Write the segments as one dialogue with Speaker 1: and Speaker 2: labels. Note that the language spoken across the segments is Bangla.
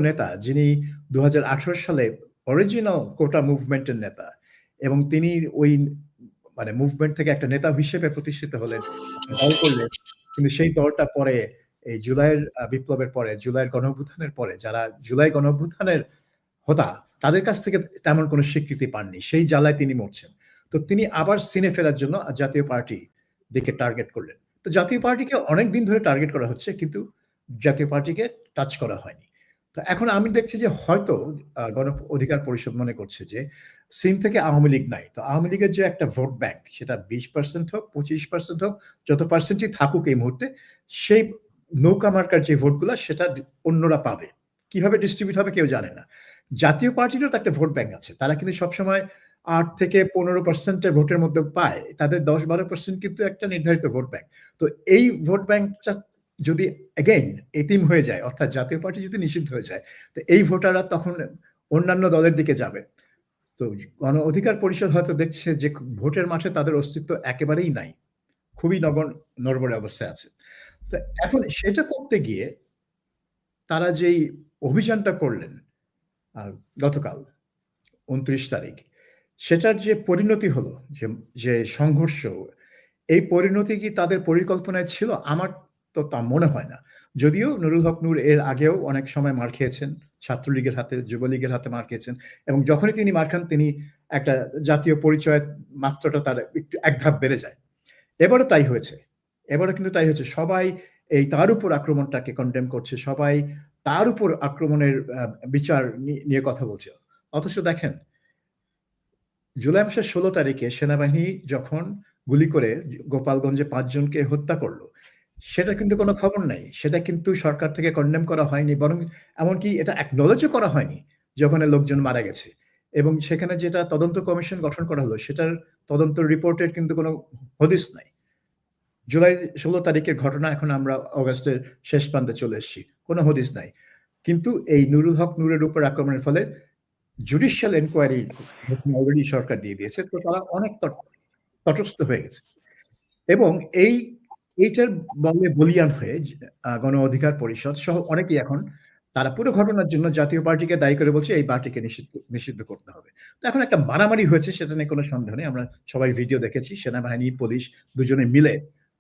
Speaker 1: নেতা যিনি ২০১৮ সালে অরিজিনাল কোটা মুভমেন্টের নেতা এবং তিনি ওই মানে মুভমেন্ট থেকে একটা নেতা হিসেবে প্রতিষ্ঠিত হলেন, একটা দল করলেন। কিন্তু সেই দলটা পরে এই জুলাইয়ের বিপ্লবের পরে, জুলাইয়ের গণঅভ্যুত্থানের পরে যারা জুলাই গণঅভ্যুত্থানের হোতা, তাদের কাছ থেকে তেমন কোনো স্বীকৃতি পাননি। সেই জ্বালায় তিনি মরছেন। তো তিনি আবার সিনে ফেরার জন্য জাতীয় পার্টি দিকে টার্গেট করলেন। তো জাতীয় পার্টিকে অনেকদিন ধরে টার্গেট করা হচ্ছে কিন্তু জাতীয় পার্টিকে টাচ করা হয়নি। তো এখন আমি দেখছি যে হয়তো গণ অধিকার পরিষদ মনে করছে যে সিন থেকে আওয়ামী লীগ নাই। তো আওয়ামী লীগের যে একটা ভোট ব্যাংক সেটা ২০% হোক, ২৫% হোক, যত পার্সেন্টই থাকুক এই মুহূর্তে, সেই নৌকা মার্কার যে ভোটগুলা সেটা অন্যরা পাবে। কিভাবে ডিস্ট্রিবিউট হবে কেউ জানে না। জাতীয় পার্টিরও তো একটা ভোট ব্যাংক আছে। তারা কিন্তু সবসময় ৮ থেকে ১৫% এর ভোটের মধ্যে পায়। তাদের ১০-১২% কিন্তু একটা নির্ধারিত ভোট ব্যাংক। তো এই ভোট ব্যাংকটা যদি এগেইন এতিম হয়ে যায়, অর্থাৎ জাতীয় পার্টি যদি নিষিদ্ধ হয়ে যায়, তো এই ভোটাররা তখন অন্যান্য দলের দিকে যাবে। তো গণ অধিকার পরিষদ হয়তো দেখছে যে ভোটের মাঠে তাদের অস্তিত্ব একেবারেই নাই। খুবই নড়বড়ে অবস্থায় আছে। তো এখন সেটা করতে গিয়ে তারা যেই অভিযানটা করলেন আ গতকাল ২৯ তারিখ, সেটার যে পরিণতি হলো যে যে সংঘর্ষ, এই পরিণতি কি তাদের পরিকল্পনায় ছিল? আমার তো তা মনে হয় না। যদিও নুরুল হক নূর এর আগেও অনেক সময় মার খেয়েছেন। ছাত্রলীগের হাতে, যুবলীগের হাতে মার খেয়েছেন এবং যখনই তিনি মার খান তিনি একটা জাতীয় পরিচয়ের মাত্রাটা তার একটু এক ধাপ বেড়ে যায়। এবারও তাই হয়েছে। এবারও কিন্তু তাই হয়েছে। সবাই এই তার উপর আক্রমণটাকে কনডেম করছে। সবাই তার উপর আক্রমণের বিচার নিয়ে কথা বলছে। অথচ দেখেন জুলাই মাসের ১৬ তারিখে সেনাবাহিনী যখন গুলি করে গোপালগঞ্জে ৫ জনকে হত্যা করল, সেটার কিন্তু কোনো খবর নাই। সেটা কিন্তু সরকার থেকে কনডেম করা হয়নি। বরং এমনকি এটা একনলেজ ও করা হয়নি যে ওখানে লোকজন মারা গেছে। এবং সেখানে যেটা তদন্ত কমিশন গঠন করা হলো, সেটার তদন্ত রিপোর্টের কিন্তু কোনো হদিস নাই। জুলাই ১৬ তারিখের ঘটনা এখন আমরা অগাস্টের শেষ প্রান্তে চলে এসেছি। কোনো হদিস নাই। কিন্তু এই নুরুল হক নূরের উপর আক্রমণের ফলে জুডিশিয়াল এনকোয়ারি অলরেডি সরকার দিয়ে দিয়েছে। তো তারা অনেক তটস্থ হয়ে গেছে। এবং এইটার বলে বলীয়ান হয়ে গণ অধিকার পরিষদ সহ অনেকেই এখন তারা পুরো ঘটনার জন্য জাতীয় পার্টিকে দায়ী করে বলছে এই পার্টিকে নিষিদ্ধ করতে হবে। তো এখন একটা মারামারি হয়েছে সেটা নিয়ে কোনো সন্দেহ নেই। আমরা সবাই ভিডিও দেখেছি। সেনাবাহিনী, পুলিশ দুজনে মিলে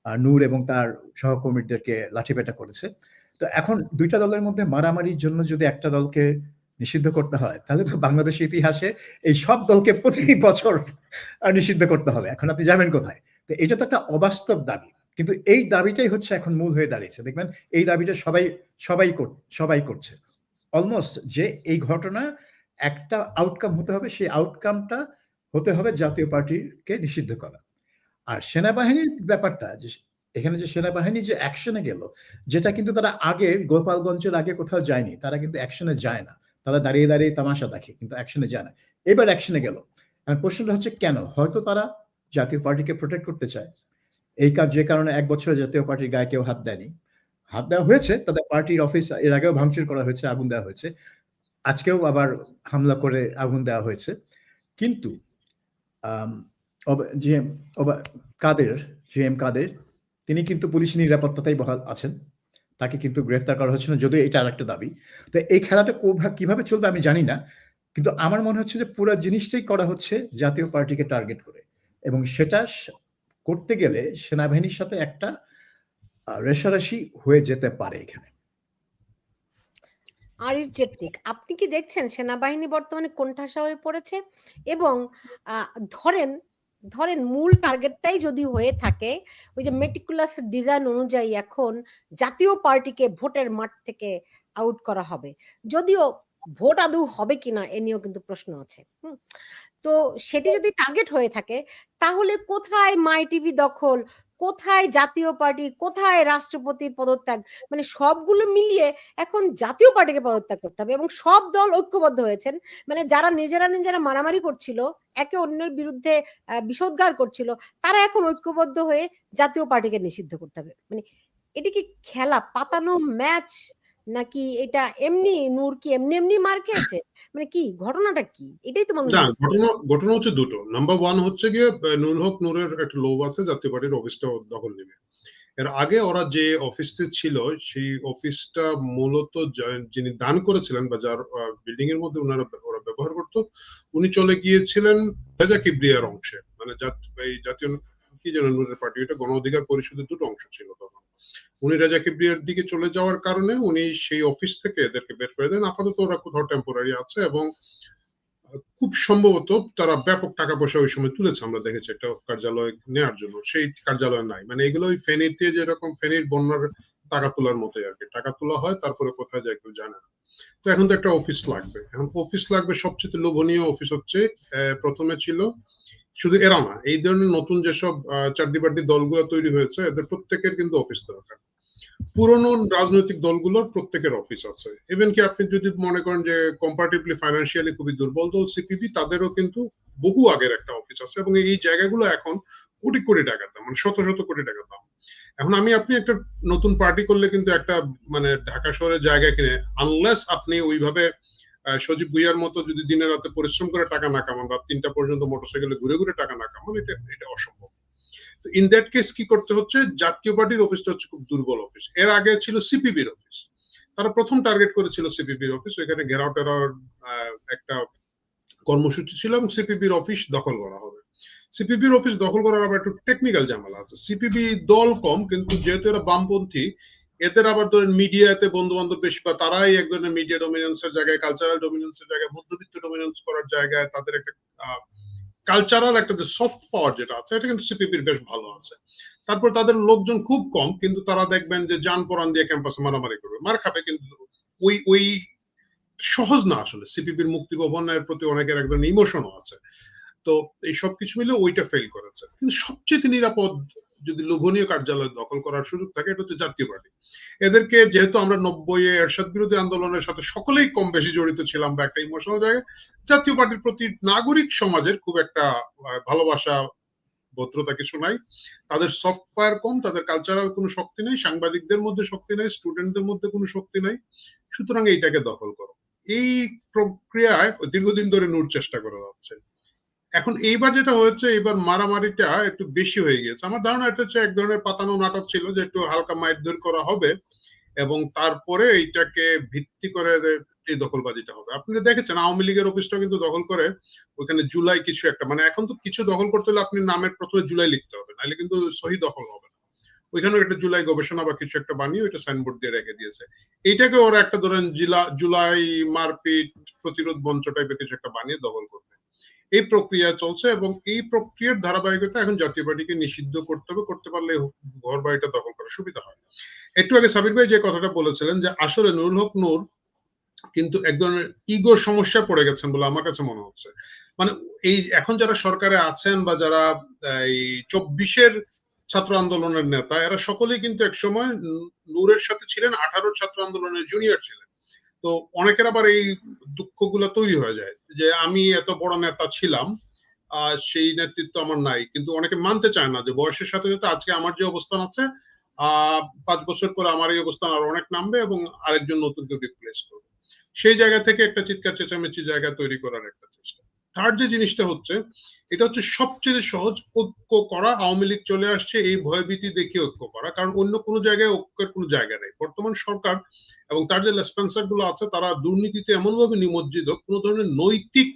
Speaker 1: নূর এবং তার সহকর্মীদেরকে লাঠিপেটা করেছে। তো এখন ২ টা দলের মধ্যে মারামারির জন্য যদি একটা দলকে নিষিদ্ধ করতে হয়, তাহলে তো বাংলাদেশের ইতিহাসে এই সব দলকে প্রতি বছর নিষিদ্ধ করতে হবে। এখন আপনি যাবেন কোথায়? তো এটা তো একটা অবাস্তব দাবি। কিন্তু এই দাবিটাই হচ্ছে এখন মূল হয়ে দাঁড়িয়েছে। দেখবেন এই দাবিটা সবাই করছে। অলমোস্ট যে এই ঘটনা একটা আউটকাম হতে হবে, সেই আউটকামটা হতে হবে জাতীয় পার্টিকে নিষিদ্ধ করা। আর সেনাবাহিনীর ব্যাপারটা যে এখানে যে সেনাবাহিনী যে অ্যাকশনে গেল, যেটা কিন্তু তারা আগে গোপালগঞ্জের আগে কোথাও যায়নি। তারা কিন্তু অ্যাকশনে যায় না। তারা দাঁড়িয়ে তামাশা দেখে কিন্তু অ্যাকশনে যায় না। এবার অ্যাকশনে গেল। এখন প্রশ্নটা হচ্ছে কেন? হয়তো তারা জাতীয় পার্টিকে প্রটেক্ট করতে চায়। যে কারণে ১ বছরে জাতীয় পার্টির গায়ে কেউ হাত দেয়নি। হাত দেওয়া হয়েছে, তাদের পার্টির অফিস এর আগেও ভাঙচুর করা হয়েছে, আগুন দেওয়া হয়েছে। আজকেও আবার হামলা করে আগুন দেওয়া হয়েছে। কিন্তু আম অব জিএম অবা কাদের, জিএম কাদের তিনি কিন্তু পুলিশি নিরাপত্তাতেই বহাল আছেন। তাকে কিন্তু গ্রেফতার করা হচ্ছে না, যদিও এটা আরেকটা দাবি। তো এই খেলাটা কিভাবে চলবে আমি জানি না। কিন্তু আমার মনে হচ্ছে যে পুরা জিনিসটাই করা হচ্ছে জাতীয় পার্টিকে টার্গেট করে। এবং সেটা করতে গেলে সেনাবাহিনীর সাথে একটা রেষারেষি হয়ে যেতে পারে এখানে।
Speaker 2: আরিফ জেট্টিক, আপনি কি দেখছেন সেনাবাহিনী বর্তমানে কোণঠাসা হয়ে পড়েছে? এবং ধরেন ধরেন মূল টার্গেটটাই যদি হয়ে থাকে ওই যে মেটিকুলাস ডিজাইন অনুযায়ী এখন জাতীয় পার্টিকে ভোটের মাঠ থেকে আউট করা হবে, যদিও ভোট আদৌ হবে কিনা এ নিয়েও কিন্তু প্রশ্ন আছে। তো সেটি যদি টার্গেট হয়ে থাকে তাহলে কোথায় মাই টিভি দখল, কোথায় জাতীয় পার্টি, কোথায় রাষ্ট্রপতির পদত্যাগ, মানে সবগুলো মিলিয়ে এখন জাতীয় পার্টিকে পদত্যাগ করতে হবে। এবং সব দল ঐক্যবদ্ধ হয়েছেন, মানে যারা নিজেরা মারামারি করছিল, একে অন্যের বিরুদ্ধে বিষোদ্গার করছিল, তারা এখন ঐক্যবদ্ধ হয়ে জাতীয় পার্টিকে নিষিদ্ধ করতে হবে। মানে এটা কি খেলা পাতানো ম্যাচ, নাকি এটা এমনি নূর কি এমনি মার খেয়েছে, মানে কি ঘটনাটা কি? এটাই তো মানুষ
Speaker 3: ঘটনা হচ্ছে দুটো। নাম্বার ওয়ান হচ্ছে গিয়ে নুরুল হক নূরের একটা লোভ আছে জাতীয় পার্টির অফিসটা দখল নেবে, এর আগে ওরা যে অফিসটি ছিল সেই অফিসটা মূলত যিনি দান করেছিলেন বা যার বিল্ডিং এর মধ্যে ওরা ব্যবহার করত, উনি চলে গিয়েছিলেন রেজা কিবরিয়ার অংশে, মানে এই জাতীয় কি যেন নূরের পার্টি, এটা গণ অধিকার পরিষদের দুটো অংশ ছিল তখন। উনি রেজা কিবরিয়ার দিকে চলে যাওয়ার কারণে উনি সেই অফিস থেকে এদেরকে বের করে দেন। আপাতত ওরা কোথাও টেম্পোরারি আছে এবং খুব সম্ভবত তারা ব্যাপক টাকা পয়সা ওই সময় তুলেছে, আমরা দেখেছি একটা কার্যালয় নেওয়ার জন্য, সেই কার্যালয় নাই। মানে এগুলো ওই ফেনীতে যেরকম ফেনীর বন্যার টাকা তোলার মতোই আর কি, টাকা তোলা হয় তারপরে কোথায় যায় কেউ জানে না। তো এখন তো একটা অফিস লাগবে, এখন অফিস লাগবে। সবচেয়ে লোভনীয় অফিস হচ্ছে প্রথমে ছিল, শুধু এরা না, এই ধরনের নতুন যেসব চারদিবার্দি দলগুলো তৈরি হয়েছে এদের প্রত্যেকের কিন্তু অফিস দরকার। পুরনো রাজনৈতিক দলগুলোর প্রত্যেকের অফিস আছে। ইভেন কি আপনি যদি মনে করেন যে কম্পারেটিভলি ফাইন্যান্সিয়ালি খুবই দুর্বল দল সিপিবি, তাদেরও কিন্তু বহু আগের একটা অফিস আছে এবং এই জায়গাগুলো এখন কোটি কোটি টাকার দাম, মানে শত শত কোটি টাকার দাম। এখন আপনি একটা নতুন পার্টি করলে কিন্তু একটা মানে ঢাকা শহরের জায়গা কিনে, আনলেস আপনি ওইভাবে সজীব ভুইয়ার মতো যদি দিনে রাতে পরিশ্রম করে টাকা না কামান, রাত 3টা পর্যন্ত মোটরসাইকেলে ঘুরে ঘুরে টাকা না কামান, এটা অসম্ভব। ইন দ্যাট কেস কি করতে হচ্ছে, জাতীয় পার্টির অফিসটা হচ্ছে খুব দুর্বল অফিস। এর আগে ছিল সিপিবির অফিস, তারা প্রথম টার্গেট করেছিল সিপিবির অফিস, ওইখানে ঘেরাও টেরাও একটা কর্মসূচি ছিল এবং সিপিবির অফিস দখল করা হবে। সিপিবির অফিস দখল করার আবার একটু টেকনিক্যাল ঝামেলা আছে। সিপিবি দল কম, কিন্তু যেহেতু এরা বামপন্থী, এদের আবার ধরেন মিডিয়াতে বন্ধু বান্ধব বেশি, বা তারাই এক ধরনের মিডিয়া ডমিনেন্সের জায়গায়, কালচারাল ডমিনেন্সের জায়গায়, মধ্যবিত্ত ডমিনেন্স করার জায়গায় তাদের একটা কালচারাল একটা যে সফট পাওয়ার যেটা আছে, এটা কিন্তু সিপিপির বেশ ভালো আছে। তারপর তাদের লোকজন খুব কম, কিন্তু তারা দেখবেন যে যান পরান দিয়ে ক্যাম্পাসে মারামারি করবে, মার খাবে, কিন্তু ওই সহজ না আসলে। সিপিপির মুক্তি ভবনের প্রতি অনেকের এক ধরনের ইমোশনও আছে। তো এই সবকিছু মিলে ওইটা ফেল করেছে। কিন্তু সবচেয়ে নিরাপদ যদি লোভনীয় কার্যালয় দখল করার সুযোগ থাকে, এটা হচ্ছে জাতীয় পার্টি। এদেরকে যেহেতু আমরা 90-এ এরশাদ বিরোধী আন্দোলনের সাথে সকলেই কম বেশি জড়িত ছিলাম বা একটা ইমোশনাল জায়গায়, জাতীয় পার্টির প্রতি নাগরিক সমাজের খুব একটা ভালোবাসা ভদ্রতা কিছু নাই। তাদের সফট পাওয়ার কম, তাদের কালচারাল কোনো শক্তি নেই, সাংবাদিকদের মধ্যে শক্তি নেই, স্টুডেন্টদের মধ্যে কোনো শক্তি নাই। সুতরাং এইটাকে দখল করো। এই প্রক্রিয়ায় দীর্ঘদিন ধরে নূর চেষ্টা করে যাচ্ছে। এখন এইবার যেটা হয়েছে, এবার মারামারিটা একটু বেশি হয়ে গেছে। আমার ধারণা এটা হচ্ছে এক ধরনের পাতানো নাটক ছিল, যে একটু হালকা মারধর করা হবে এবং তারপরে এইটাকে ভিত্তি করে এই দখলবাজিটা হবে। আপনারা দেখেছেন আওয়ামী লীগের অফিসটা কিন্তু দখল করে ওইখানে জুলাই কিছু একটা, মানে এখন তো কিছু দখল করতে হলে আপনি নামের প্রথমে জুলাই লিখতে হবে, নাহলে কিন্তু সহি দখল হবে না। ওইখানে একটা জুলাই গবেষণা বা কিছু একটা বানিয়ে ওইটা সাইনবোর্ড দিয়ে রেখে দিয়েছে। এইটাকে ওরা একটা ধরেন জুলাই মারপিট প্রতিরোধ মঞ্চ টাইপের কিছু একটা বানিয়ে দখল করবে। এই প্রক্রিয়া চলছে এবং এই প্রক্রিয়ার ধারাবাহিকতা এখন জাতীয় পার্টিকে নিষিদ্ধ করতে হবে, করতে পারলে ঘর বাড়িটা দখল করার সুবিধা হয়। একটু আগে সাবির ভাই যে কথাটা বলেছিলেন, যে আসলে নুরুল হক নূর কিন্তু এক ধরনের ইগোর সমস্যা পড়ে গেছেন বলে আমার কাছে মনে হচ্ছে। মানে এই এখন যারা সরকারে আছেন বা যারা এই 24-এর ছাত্র আন্দোলনের নেতা, এরা সকলেই কিন্তু একসময় নূরের সাথে ছিলেন, 18 ছাত্র আন্দোলনের জুনিয়র ছিলেন। তো অনেকের আবার এই দুঃখগুলো তৈরি হয়ে যায় যে আমি এত বড় নেতা ছিলাম, সেই নেতৃত্ব আমার নাই। কিন্তু অনেকে মানতে চায় না যে বয়সের সাথে সাথে আজকে আমার যে অবস্থান আছে, 5 বছর পরে আমার এই অবস্থান আরো অনেক নামবে এবং আরেকজন নতুন কেউ রিপ্লেস করবে। সেই জায়গা থেকে একটা চিৎকার চেঁচামেচি জায়গা তৈরি করার একটা চেষ্টা। থার্ড যে জিনিসটা হচ্ছে, এটা হচ্ছে সবচেয়ে সহজ ঐক্য করা। আওয়ামী লীগ চলে আসছে এই ভয়ভীতি দেখিয়ে ঐক্য করা, কারণ অন্য কোনো জায়গায় ঐক্যের কোনো জায়গা নেই। বর্তমান সরকার এবং তার যে লেসপেন্সার গুলো আছে, তারা দুর্নীতিতে এমন ভাবে নিমজ্জিত, কোনো ধরনের নৈতিক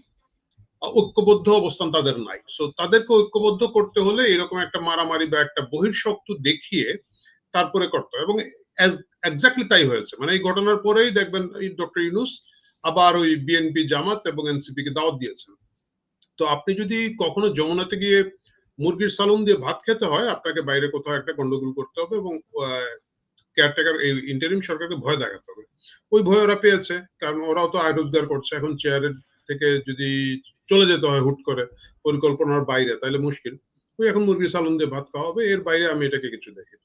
Speaker 3: ঐক্যবদ্ধ অবস্থান তাদের নাই। সো তাদেরকে ঐক্যবদ্ধ করতে হলে এরকম একটা মারামারি বা একটা বহিঃশক্তি দেখিয়ে তারপরে করতে হবে, এবং এক্স্যাক্টলি তাই হয়েছে। মানে এই ঘটনার পরেই দেখবেন ডক্টর ইউনূস আবার ওই বিএনপি, জামাত এবং এনসিপি কে দাওয়াত দিয়েছেন। তো আপনি যদি কখনো যমুনাতে গিয়ে মুরগির সালুন দিয়ে ভাত খেতে হয়, আপনাকে বাইরে কোথাও একটা গন্ডগোল করতে হবে এবং কেয়ারটেকার এই ইন্টারিম সরকারকে ভয় দেখাতে হবে। ওই ভয় ওরা পেয়েছে, কারণ ওরাও তো আয় রোজগার করছে। এখন চেয়ারের থেকে যদি চলে যেতে হয় হুট করে পরিকল্পনার বাইরে, তাহলে মুশকিল। ওই এখন মুরগির সালুন দিয়ে ভাত খাওয়া হবে, এর বাইরে আমি এটাকে কিছু দেখি।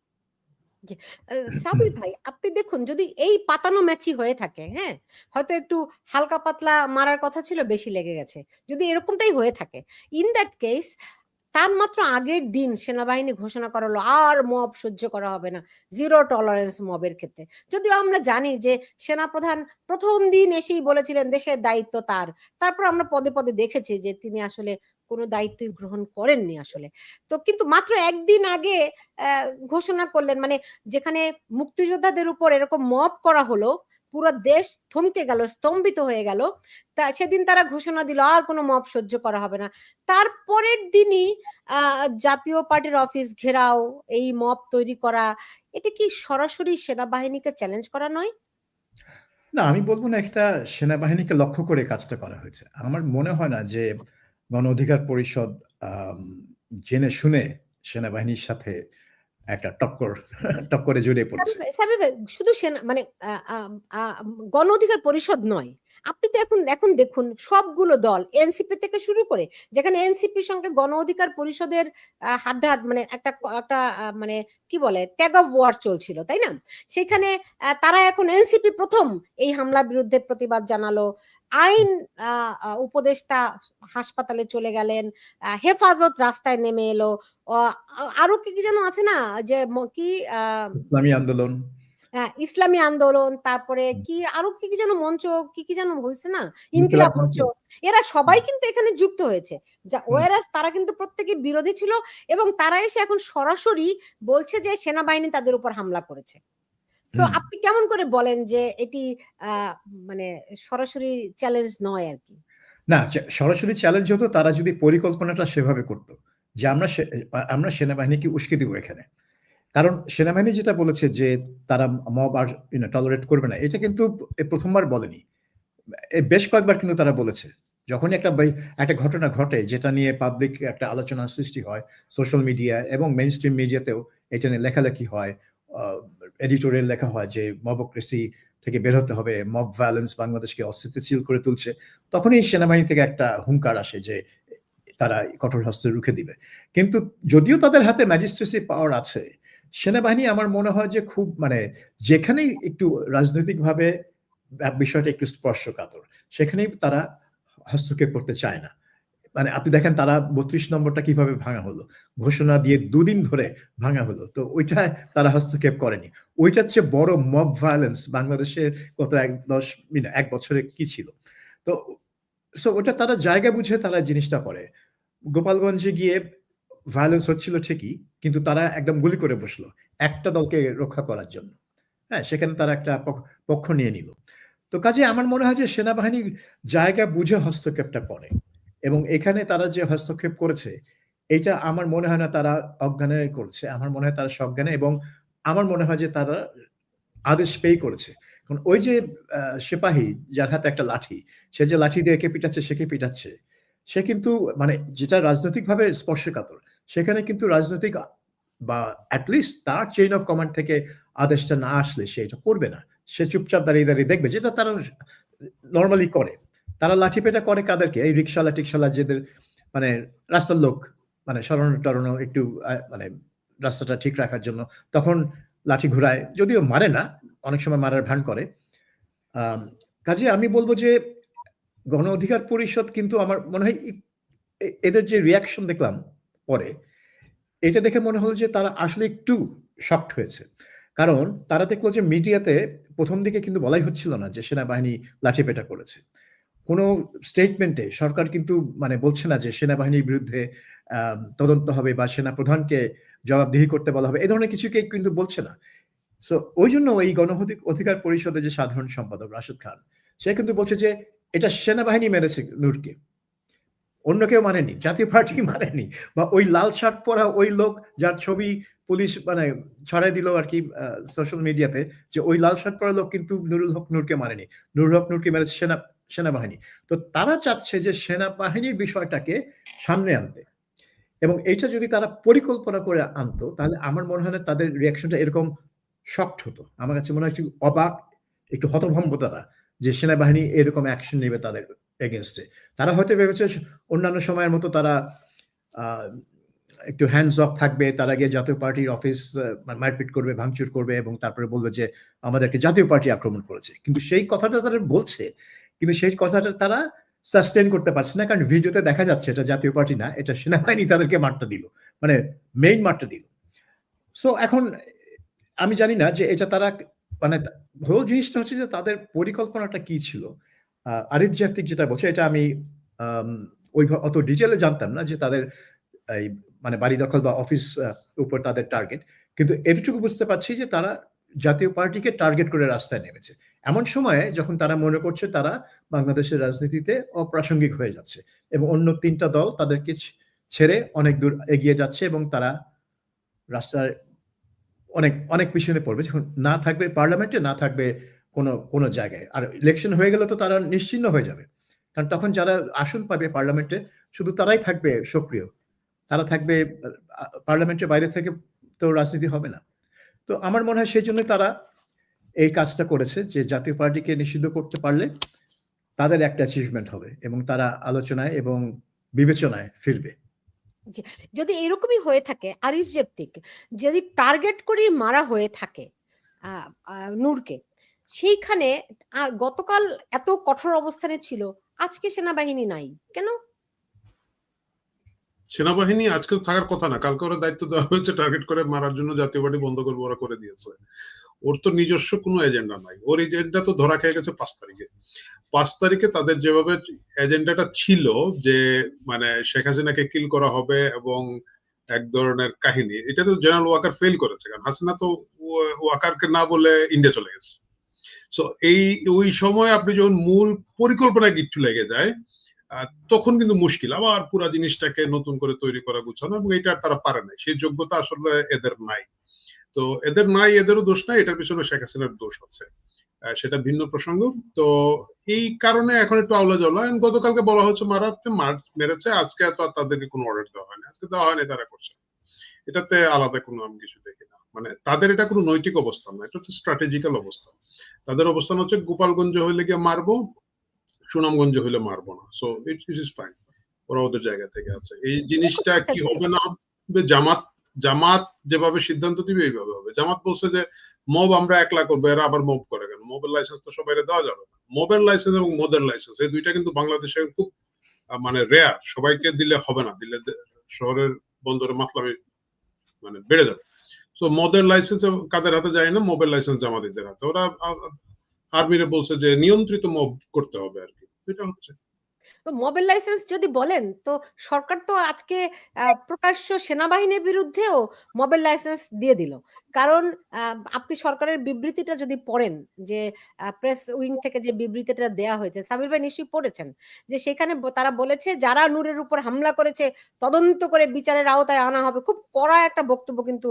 Speaker 2: সাবির ভাই, আপনি দেখুন, যদি এই পাতানো ম্যাচই হয়ে থাকে, হ্যাঁ, হয়তো একটু হালকা পাতলা মারার কথা ছিল, বেশি লেগে গেছে, যদি এরকমটাই হয়ে থাকে, ইন দ্যাট কেস তার মাত্র আগের দিন সেনাবাহিনী ঘোষণা করা হলো আর মব সহ্য করা হবে না, 0 টলারেন্স মবের ক্ষেত্রে। যদিও আমরা জানি যে সেনাপ্রধান প্রথম দিন এসেই বলেছিলেন দেশের দায়িত্ব তার, তারপর আমরা পদে পদে দেখেছি যে তিনি আসলে কোনো দায়িত্বই গ্রহণ করেননি আসলে। তো কিন্তু মাত্র একদিন আগে ঘোষণা করলেন, মানে যেখানে মুক্তিযোদ্ধাদের উপর এরকম মব করা হলো, পুরো দেশ থমকে গেল, স্তম্ভিত হয়ে গেল। সেদিন তারা ঘোষণা দিল আর কোনো মব সহ্য করা হবে না। তারপরের দিনই জাতীয় পার্টির অফিস ঘেরাও, এই মব তৈরি করা, এটা কি সরাসরি সেনাবাহিনীকে চ্যালেঞ্জ করা নয়?
Speaker 1: না, আমি বলব না এটা সেনাবাহিনীকে লক্ষ্য করে কাজটা করা হয়েছে। আমার মনে হয় না যে গণ অধিকার পরিষদ আম জেনে শুনে সেনাবাহিনীর সাথে একটা টক্করে জড়িয়ে পড়েছে।
Speaker 2: সাবিব ভাই, শুধু সেনা মানে আ আম আ গণ অধিকার পরিষদ নয়। আপনি তো এখন দেখুন সবগুলো দল এনসিপি থেকে শুরু করে, যেখানে এনসিপির সঙ্গে গণ অধিকার পরিষদের হাড্ডাহাড, মানে একটা মানে কি বলে ট্যাগ অফ ওয়ার চলছিল, তাই না? সেখানে তারা এখন এনসিপি ১ম এই হামলার বিরুদ্ধে প্রতিবাদ জানালো। আইন আ আ উপদেষ্টা হাসপাতালে চলে গেলেন। হেফাজত রাস্তায় নেমে এলো। অ আরো কি যেন আছে না? যে কি আ
Speaker 1: ইসলামী আন্দোলন,
Speaker 2: হ্যাঁ, ইসলামী আন্দোলন, তারপরে কি আরো কি যেন মঞ্চ, কি যেন হইছে না?
Speaker 1: ইনকিলাব
Speaker 2: ইনকিলাব
Speaker 1: মঞ্চ।
Speaker 2: মঞ্চ। এরা সবাই কিন্তু এখানে যুক্ত হয়েছে।
Speaker 1: হুম,
Speaker 2: whereas তারা কিন্তু প্রত্যেকে বিরোধী ছিল এবং তারা এসে এখন সরাসরি বলছে যে সেনাবাহিনী তাদের উপর হামলা করেছে। সো
Speaker 1: হুম।
Speaker 2: আপনি কেমন করে বলেন যে এটি আ মানে সরাসরি চ্যালেঞ্জ নয় আরকি?
Speaker 1: না, সরাসরি চ্যালেঞ্জ হতো তারা যদি পরিকল্পনাটা সেভাবে করত। যে আমরা সেনাবাহিনীকে উস্কে দিব এখানে। কারণ সেনাবাহিনী যেটা বলেছে যে তারা মব আর টলারেট করবে না। এটা কিন্তু ১ম বার বলেনি। বেশ কয়েকবার কিন্তু তারা বলেছে। যখনই একটা ঘটনা ঘটে যেটা নিয়ে পাবলিক একটা আলোচনার সৃষ্টি হয়, সোশ্যাল মিডিয়া এবং মেইনস্ট্রিম মিডিয়াতেও এটা নিয়ে লেখালেখি হয়। আ এডিটোরিয়াল লেখা হয় যে মবক্রেসি থেকে বের হতে হবে। মব ভায়োলেন্স বাংলাদেশকে অস্থিতিশীল করে তুলছে। তখনই সেনাবাহিনী থেকে একটা হুঙ্কার আসে যে তারা কঠোর হস্তে রুখে দিবে। কিন্তু যদিও তাদের হাতে ম্যাজিস্ট্রেসি পাওয়ার আছে, সেনাবাহিনী আমার মনে হয় যে খুব মানে যেখানেই একটু রাজনৈতিকভাবে বিষয়টা একটু স্পর্শকাতর, সেখানেই তারা হস্তক্ষেপ করতে চায় না। মানে আপনি দেখেন তারা ৩২ নম্বরটা কিভাবে ভাঙা হলো। ঘোষণা দিয়ে ২ দিন ধরে ভাঙা হলো। তো ওইটায় তারা হস্তক্ষেপ করেনি। ওইটার চেয়ে বড় মব ভায়োলেন্স বাংলাদেশের গত ১ বছরে কি ছিল? তো ওটা তারা জায়গা বুঝে তারা জিনিসটা করে। গোপালগঞ্জে গিয়ে ভায়োলেন্স হচ্ছিল ঠিকই, কিন্তু তারা একদম গুলি করে বসলো। একটা দলকে রক্ষা করার জন্য। হ্যাঁ? সেখানে তারা একটা পক্ষ নিয়ে নিল। তো কাজেই আমার মনে হয় যে সেনাবাহিনী জায়গা বুঝে হস্তক্ষেপটা করে। এবং এখানে তারা যে হস্তক্ষেপ করেছে, এইটা আমার মনে হয় না তারা অজ্ঞানে করছে। আমার মনে হয় তারা সজ্ঞানে এবং আমার মনে হয় যে তারা আদেশ পেয়েই করেছে। কারণ ওই যে সিপাহী যার হাতে একটা লাঠি, সে যে লাঠি দিয়ে একে পিটাচ্ছে, সেকে পিটাচ্ছে। সে কিন্তু মানে যেটা রাজনৈতিকভাবে স্পর্শকাতর, সেখানে কিন্তু রাজনৈতিক বা এট লিস্ট তার চেইন অফ কমান্ড থেকে আদেশটা না আসলে সে এটা করবে না। সে চুপচাপ দাঁড়িয়ে দেখবে যেটা তারা নরমালি করে। তারা লাঠিপেটা করে কাদেরকে? এই রিক্শাওয়ালা-টিক্শাওয়ালা যেদের মানে রাস্তার লোক মানে সরানো-টরানো একটু মানে রাস্তাটা ঠিক রাখার জন্য। তখন লাঠি ঘুরায়। যদিও মারে না, অনেক সময় মারার ভান করে। আম কাজেই আমি বলব যে গণ অধিকার পরিষদ কিন্তু আমার মনে হয় এদের যে রিঅ্যাকশন দেখলাম পরে, এটা দেখে মনে হলো যে তারা আসলে একটু শকড হয়েছে। কারণ তারা দেখলো যে মিডিয়াতে ১ম দিকে কিন্তু বলাই হচ্ছিল না যে সেনাবাহিনী লাঠিপেটা করেছে। কোন স্টেটমেন্টে সরকার কিন্তু মানে বলছে না যে সেনাবাহিনীর বিরুদ্ধে তদন্ত হবে বা সেনাপ্রধানকে জবাবদিহি করতে বলা হবে। এ ধরনের কিছুকে কিন্তু বলছে না। সো ঐজন্য এই অধিকার পরিষদের যে সাধারণ সম্পাদক রাশেদ খান, সে কিন্তু বলছে যে এটা সেনাবাহিনী মেরেছে নূরকে। অন্য কেউ মানেনি। জাতীয় পার্টি মানেনি। বা ওই লাল শার্ট পরা ওই লোক যার ছবি পুলিশ মানে ছড়ায় দিল আরকি সোশ্যাল মিডিয়াতে যে ওই লাল শার্ট পরা লোক কিন্তু নুরুল হক নূরকে মারেনি। নুরুল হক নূরকে মেরেছে সেনাবাহিনী। তো তারা চাচ্ছে যে সেনাবাহিনীর বিষয়টাকে সামনে আনতে। এবং এইটা যদি তারা পরিকল্পনা করে আনতো, তাহলে আমার মনে হয় না তাদের রিঅ্যাকশনটা এরকম শকড হতো। আমার কাছে মনে হয় একটু অবাক, একটু হতভম্ব তারা যে সেনাবাহিনী এরকম অ্যাকশন নিবে তাদের এগেইনস্ট এ। তারা হয়তো ভেবেছে অন্যান্য সময়ের মতো তারা আ একটু হ্যান্ডস অফ থাকবে। তারা গিয়ে জাতীয় পার্টির অফিস মারপিট করবে, ভাঙচুর করবে এবং তারপরে বলবে যে আমাদেরকে জাতীয় পার্টি আক্রমণ করেছে। কিন্তু সেই কথাটা তারা বলছে। কিন্তু সেই কথাটা তারা সাস্টেইন করতে পারছে না। কারণ ভিডিওতে দেখা যাচ্ছে এটা জাতীয় পার্টি না। এটা সেনাবাহিনী তাদেরকে মারটা দিল। মানে মেইন মারটা দিল। সো এখন আমি জানি না যে এটা তারা মানে হোল জিনিসটা হচ্ছে যে তাদের পরিকল্পনাটা কি ছিল? আরিফ জাফতিক যেটা বলছে এটা আমি আম অত ডিটেইলে জানতাম না যে তাদের এই মানে বাড়ি দখল বা অফিস উপর তাদের টার্গেট। কিন্তু এটুকু বুঝতে পারছি যে তারা জাতীয় পার্টিকে টার্গেট করে রাস্তায় নেমেছে। এমন সময়ে যখন তারা মনে করছে তারা বাংলাদেশের রাজনীতিতে অপ্রাসঙ্গিক হয়ে যাচ্ছে এবং অন্য ৩ টা দল তাদেরকে ছেড়ে অনেক দূর এগিয়ে যাচ্ছে এবং তারা রাস্তায় অনেক পিছনে পড়বে। যখন না থাকবে পার্লামেন্টে, না থাকবে কোনো জায়গায়। আর ইলেকশন হয়ে গেলে তো তারা নিশ্চিহ্ন হয়ে যাবে। কারণ তখন যারা আসন পাবে পার্লামেন্টে শুধু তারাই থাকবে সক্রিয়। তারা থাকবে পার্লামেন্টের বাইরে থেকে তো রাজনীতি হবে না। তো আমার মনে হয় সেজন্য তারা এই কাজটা করেছে যে জাতীয় পার্টিকে নিষিদ্ধ করতে পারলে তাদের একটা অ্যাচিভমেন্ট হবে এবং তারা আলোচনায় এবং বিবেচনায় ফিরবে।
Speaker 2: জি, যদি এরকমই হয়ে থাকে আরিফ জেপ্তিক যদি টার্গেট করে মারা হয়ে থাকে নূরকে, সেইখানে গতকাল এত কঠোর অবস্থানে ছিল, আজকে সেনাবাহিনী নাই কেন?
Speaker 3: সেনাবাহিনী আজকে থাকার কথা না, কালকে ওরা দায়িত্ব দেওয়া হয়েছে টার্গেট করে মারার জন্য, জাতীয় পার্টি বন্ধ করবো ওরা করে দিয়েছে। ওর তো নিজস্ব কোনো এজেন্ডা নাই, ওর এজেন্ডা তো ধরা খেয়ে গেছে 5 তারিখে। 5 তারিখে তাদের যেভাবে এজেন্ডাটা ছিল যে মানে শেখ হাসিনাকে কিল করা হবে এবং এক ধরনের কাহিনী, এটা তো জেনারেল ওয়াকার ফেল করেছে, কারণ হাসিনা তো ওয়াকারকে না বলে ইন্ডিয়া চলে গেছে। সো ওই সময় আপনি যখন মূল পরিকল্পনায় গিট্টু লেগে যায় তখন কিন্তু মুশকিল, আবার পুরো জিনিসটাকে নতুন করে তৈরি করা গুছানো, এবং এটা তারা পারে না, সেই যোগ্যতা আসলে এদের নাই। তো এদের নাই, এদেরও দোষ নাই, এটার পিছনে শেখ হাসিনার দোষ আছে, সেটা ভিন্ন প্রসঙ্গ। তো এই কারণে এখন একটু আওলা জলা। গতকালকে বলা হচ্ছে মেরেছে, আজকে তো আর তাদেরকে কোনো অর্ডার দেওয়া হয়নি, আজকে দেওয়া হয়নি, তারা করছে, এটাতে আলাদা কোনো আমি কিছু দেখি না। মানে তাদের এটা কোনো নৈতিক অবস্থান না, এটা হচ্ছে স্ট্র্যাটেজিক্যাল অবস্থান। তাদের অবস্থান হচ্ছে গোপালগঞ্জে হইলে গিয়ে মারবো, সুনামগঞ্জে হইলে মারবো না। সো ইট ইজ ফাইন, ওরা ওদের জায়গা থেকে আছে। এই জিনিসটা কি হবে না হবে, জামাত যেভাবে সিদ্ধান্ত দিবে এইভাবে হবে। জামাত বলছে যে মব আমরা একলা করবো, এরা আবার মব করে কেন? মবের লাইসেন্স তো সবাই দেওয়া যাবে না। মবের লাইসেন্স এবং মদের লাইসেন্স এই দুইটা কিন্তু বাংলাদেশে খুব মানে রেয়ার, সবাইকে দিলে হবে না, দিলে শহরের বন্দরে মাতলামি মানে বেড়ে যাবে। তো মদের লাইসেন্স কাদের হাতে যায় না, মবের লাইসেন্স জামাতিদের হাতে। ওরা আর্মিরে বলছে যে নিয়ন্ত্রিত মব করতে হবে আর কি, এটা হচ্ছে।
Speaker 2: মোবাইল লাইসেন্স যদি বলেন তো সরকার তো আজকে প্রকাশ্য সেনাবাহিনীর বিরুদ্ধেও মোবাইল লাইসেন্স দিয়ে দিল। কারণ আপনি সরকারের বিবৃতিটা যদি পড়েন, যে প্রেস উইং থেকে যে বিবৃতিটা দেয়া হয়েছে, সাবির ভাই নিশ্চয়ই পড়েছেন, যে সেখানে তারা বলেছে যারা নূরের উপর হামলা করেছে তদন্ত করে বিচারের আওতায় আনা হবে। খুব কড়া একটা বক্তব্য কিন্তু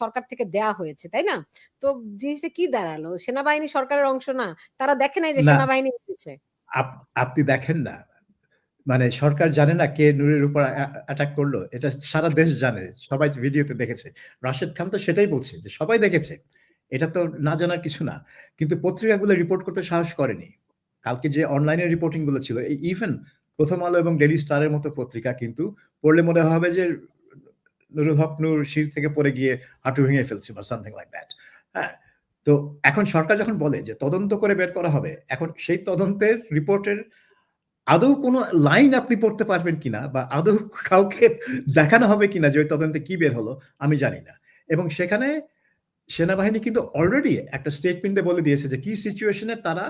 Speaker 2: সরকার থেকে দেয়া হয়েছে, তাই না? তো জিনিসটা কি দাঁড়ালো? সেনাবাহিনী সরকারের অংশ না? তারা দেখে নাই যে
Speaker 1: না,
Speaker 2: সেনাবাহিনী এসেছে?
Speaker 1: আপনি দেখেন না, মানে সরকার জানে না কে নূরের উপর অ্যাটাক করলো, এটা সারা দেশ জানে, সবাই ভিডিওতে দেখেছে। রাশেদ খান তো সেটাই বলছে যে সবাই দেখেছে, এটা তো না জানার কিছু না। কিন্তু পত্রিকাগুলো রিপোর্ট করতে সাহস করেনি। কালকে যে অনলাইনে রিপোর্টিং গুলো ছিল, ইভেন প্রথম আলো এবং ডেইলি স্টারের মতো পত্রিকা কিন্তু পড়লে মনে হবে যে নুরুল হক নূর সিঁড়ি থেকে পড়ে গিয়ে হাঁটু ভেঙে ফেলছে বা সামথিং লাইক দ্যাট। হ্যাঁ, তো এখন সরকার যখন বলে যে তদন্ত করে বের করা হবে, এখন সেই তদন্তের রিপোর্টের আদৌ কোনো লাইন আপনি পড়তে পারবেন কিনা বা আদৌ কাউকে দেখানো হবে কিনা যে ওই তদন্তে কি বের হলো, আমি জানি না। এবং সেখানে সেনাবাহিনী কিন্তু অলরেডি একটা স্টেটমেন্টে বলে দিয়েছে যে কি সিচুয়েশনে তারা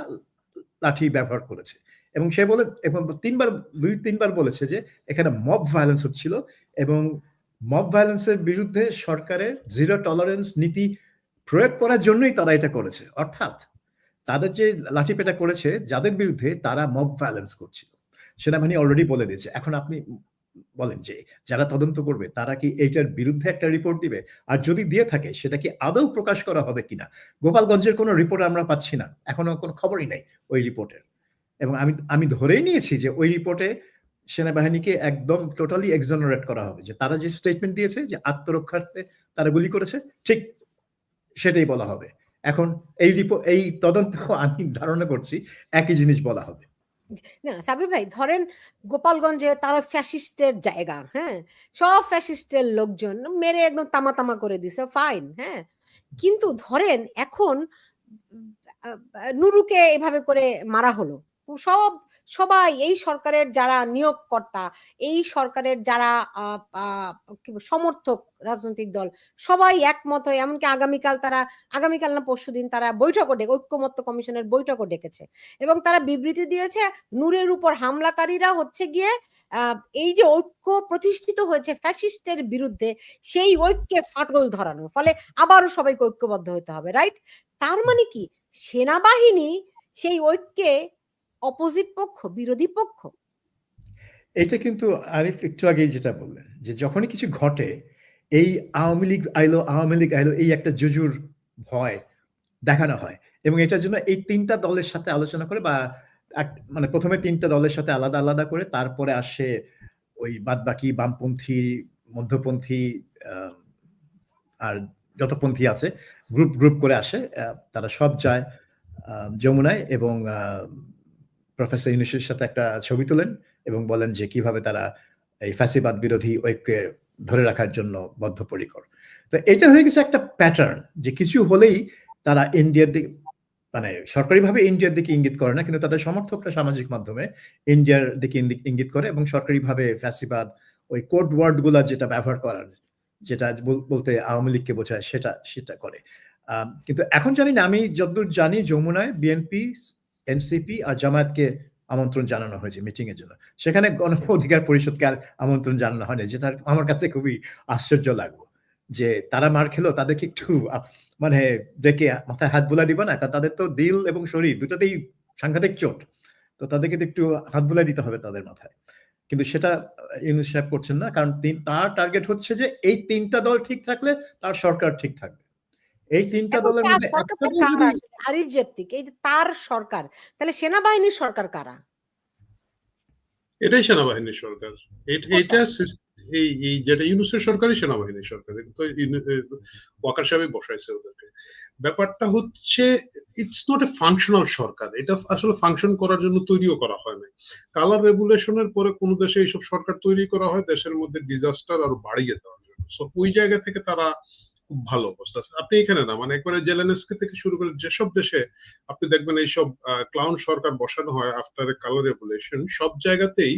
Speaker 1: লাঠি ব্যবহার করেছে। এবং সে বলে এবং ২-৩ বার বলেছে যে এখানে মব ভায়োলেন্স হচ্ছিল এবং মব ভায়োলেন্সের বিরুদ্ধে সরকারের জিরো টলারেন্স নীতি প্রয়োগ করার জন্যই তারা এটা করেছে। অর্থাৎ তাদের যে লাঠিপেটা করেছে যাদের বিরুদ্ধে, তারা মব ভায়োলেন্স করছিল। সেনাবাহিনী অলরেডি বলে দিয়েছে। এখন আপনি বলেন যে যারা তদন্ত করবে তারা কি এইটার বিরুদ্ধে একটা রিপোর্ট দিবে? আর যদি দিয়ে থাকে সেটা কি আদৌ প্রকাশ করা হবে কিনা? গোপালগঞ্জের কোনো রিপোর্ট আমরা পাচ্ছি না। এখনো কোনো খবরই নাই ওই রিপোর্টের। এবং আমি ধরেই নিয়েছি যে ওই রিপোর্টে সেনাবাহিনীকে একদম টোটালি এক্সোনারেট করা হবে। যে তারা যে স্টেটমেন্ট দিয়েছে যে আত্মরক্ষার্থে তারা গুলি করেছে, ঠিক সেটাই বলা হবে। এখন এই তদন্ত আমি ধারণা করছি একই জিনিস বলা হবে।
Speaker 2: না সাবির ভাই, ধরেন গোপালগঞ্জে তারা ফ্যাসিস্টের জায়গা, হ্যাঁ, সব ফ্যাসিস্টের লোকজন মেরে একদম তামা করে দিছে, ফাইন, হ্যাঁ। কিন্তু ধরেন এখন নুরুকে এভাবে করে মারা হলো, সবাই এই সরকারের যারা নিয়োগকর্তা, এই সরকারের যারা সমর্থক রাজনৈতিক দল, সবাই একমত হয়ে, এমনকি আগামীকাল না পরশুদিন তারা ঐক্যমত্য কমিশনের বৈঠকও ডেকেছে এবং তারা বিবৃতি দিয়েছে নূরের উপর হামলাকারীরা হচ্ছে গিয়ে এই যে ঐক্য প্রতিষ্ঠিত হয়েছে ফ্যাসিস্টের বিরুদ্ধে, সেই ঐক্যে ফাটল ধরানো, ফলে আবারও সবাইকে ঐক্যবদ্ধ হতে হবে, রাইট? তার মানে কি সেনাবাহিনী সেই ঐক্যে অপোজিট পক্ষ, বিরোধী পক্ষ?
Speaker 1: এটা কিন্তু আরিফ একটু আগেই যেটা বললেন, যে যখনই কিছু ঘটে এই আওয়ামী লীগ আইলো এই একটা জুজুর ভয় দেখানো হয় এবং এটার জন্য এই ৩টা দলের সাথে আলোচনা করে বা মানে প্রথমে ৩টা দলের সাথে আলাদা আলাদা করে তারপরে আসে ওই বাদবাকি বামপন্থী, মধ্যপন্থী আর যত পন্থী আছে গ্রুপ করে আসে। তারা সব যায় যমুনায় এবং প্রফেসর ইউনূসের সাথে একটা ছবি তোলেন এবং বলেন যে কিভাবে তারা এই ফ্যাসিবাদ বিরোধী ঐক্যে ধরে রাখার জন্য বদ্ধপরিকর। তো এটা হয়ে গেছে একটা প্যাটার্ন, যে কিছু হলেই তারা ইন্ডিয়ার দিকে, মানে সরকারিভাবে ইন্ডিয়ার দিকে ইঙ্গিত করে না, কিন্তু তাদের সমর্থকরা সামাজিক মাধ্যমে ইন্ডিয়ার দিকে ইঙ্গিত করে এবং সরকারিভাবে ফ্যাসিবাদ ওই কোড ওয়ার্ড গুলা যেটা ব্যবহার করার, যেটা বলতে আওয়ামী লীগকে বোঝায়, সেটা করে। কিন্তু এখন জানি না, আমি যতদূর জানি যমুনায় বিএনপি, এনসিপি আর জামায়াতকে আমন্ত্রণ জানানো হয়েছে মিটিং এর জন্য। সেখানে গণ অধিকার পরিষদকে আর আমন্ত্রণ জানানো হয়নি, যেটা আমার কাছে খুবই আশ্চর্য লাগলো, যে তারা মার খেলো, তাদেরকে একটু মানে ডেকে মাথায় হাত বুলা দিব না? কারণ তাদের তো দিল এবং শরীর দুটাতেই সাংঘাতিক চোট, তো তাদেরকে তো একটু হাত বুলাই দিতে হবে তাদের মাথায়। কিন্তু সেটা ইউনূস সাহেব করছেন না, কারণ তার টার্গেট হচ্ছে যে এই ৩টা দল ঠিক থাকলে তার সরকার ঠিক থাকবে। এই 3টা দলের মধ্যে একটা দল যদি
Speaker 2: আরিফ জেপ্তিক, এই তার সরকার, তাহলে সেনাবাহিনীর সরকার কারা?
Speaker 3: এটাই সেনাবাহিনীর সরকার। এটা এই যেটা ইউনূসের সরকারই সেনাবাহিনীর সরকার। তো ওয়াকার সাহেব বসাইছে ওদেরকে। ব্যাপারটা হচ্ছে ইটস নট এ ফাংশনাল সরকার। এটা আসলে ফাংশন করার জন্য তৈরিও করা হয় না। কালার রেগুলেশনের পরে কোন দেশে এইসব সরকার তৈরি করা হয় দেশের মধ্যে ডিজাস্টার আরো বাড়িয়ে দেওয়ার জন্য। সো ওই জায়গা থেকে তারা খুব ভালো অবস্থা আছে। আপনি এখানে না, মানে একবারে জেলেনস্কি থেকে শুরু করে যেসব দেশে আপনি দেখবেন এইসব ক্লাউন সরকার বসানো হয় আফটার এ কালার রেভলিউশন, সব জায়গাতেই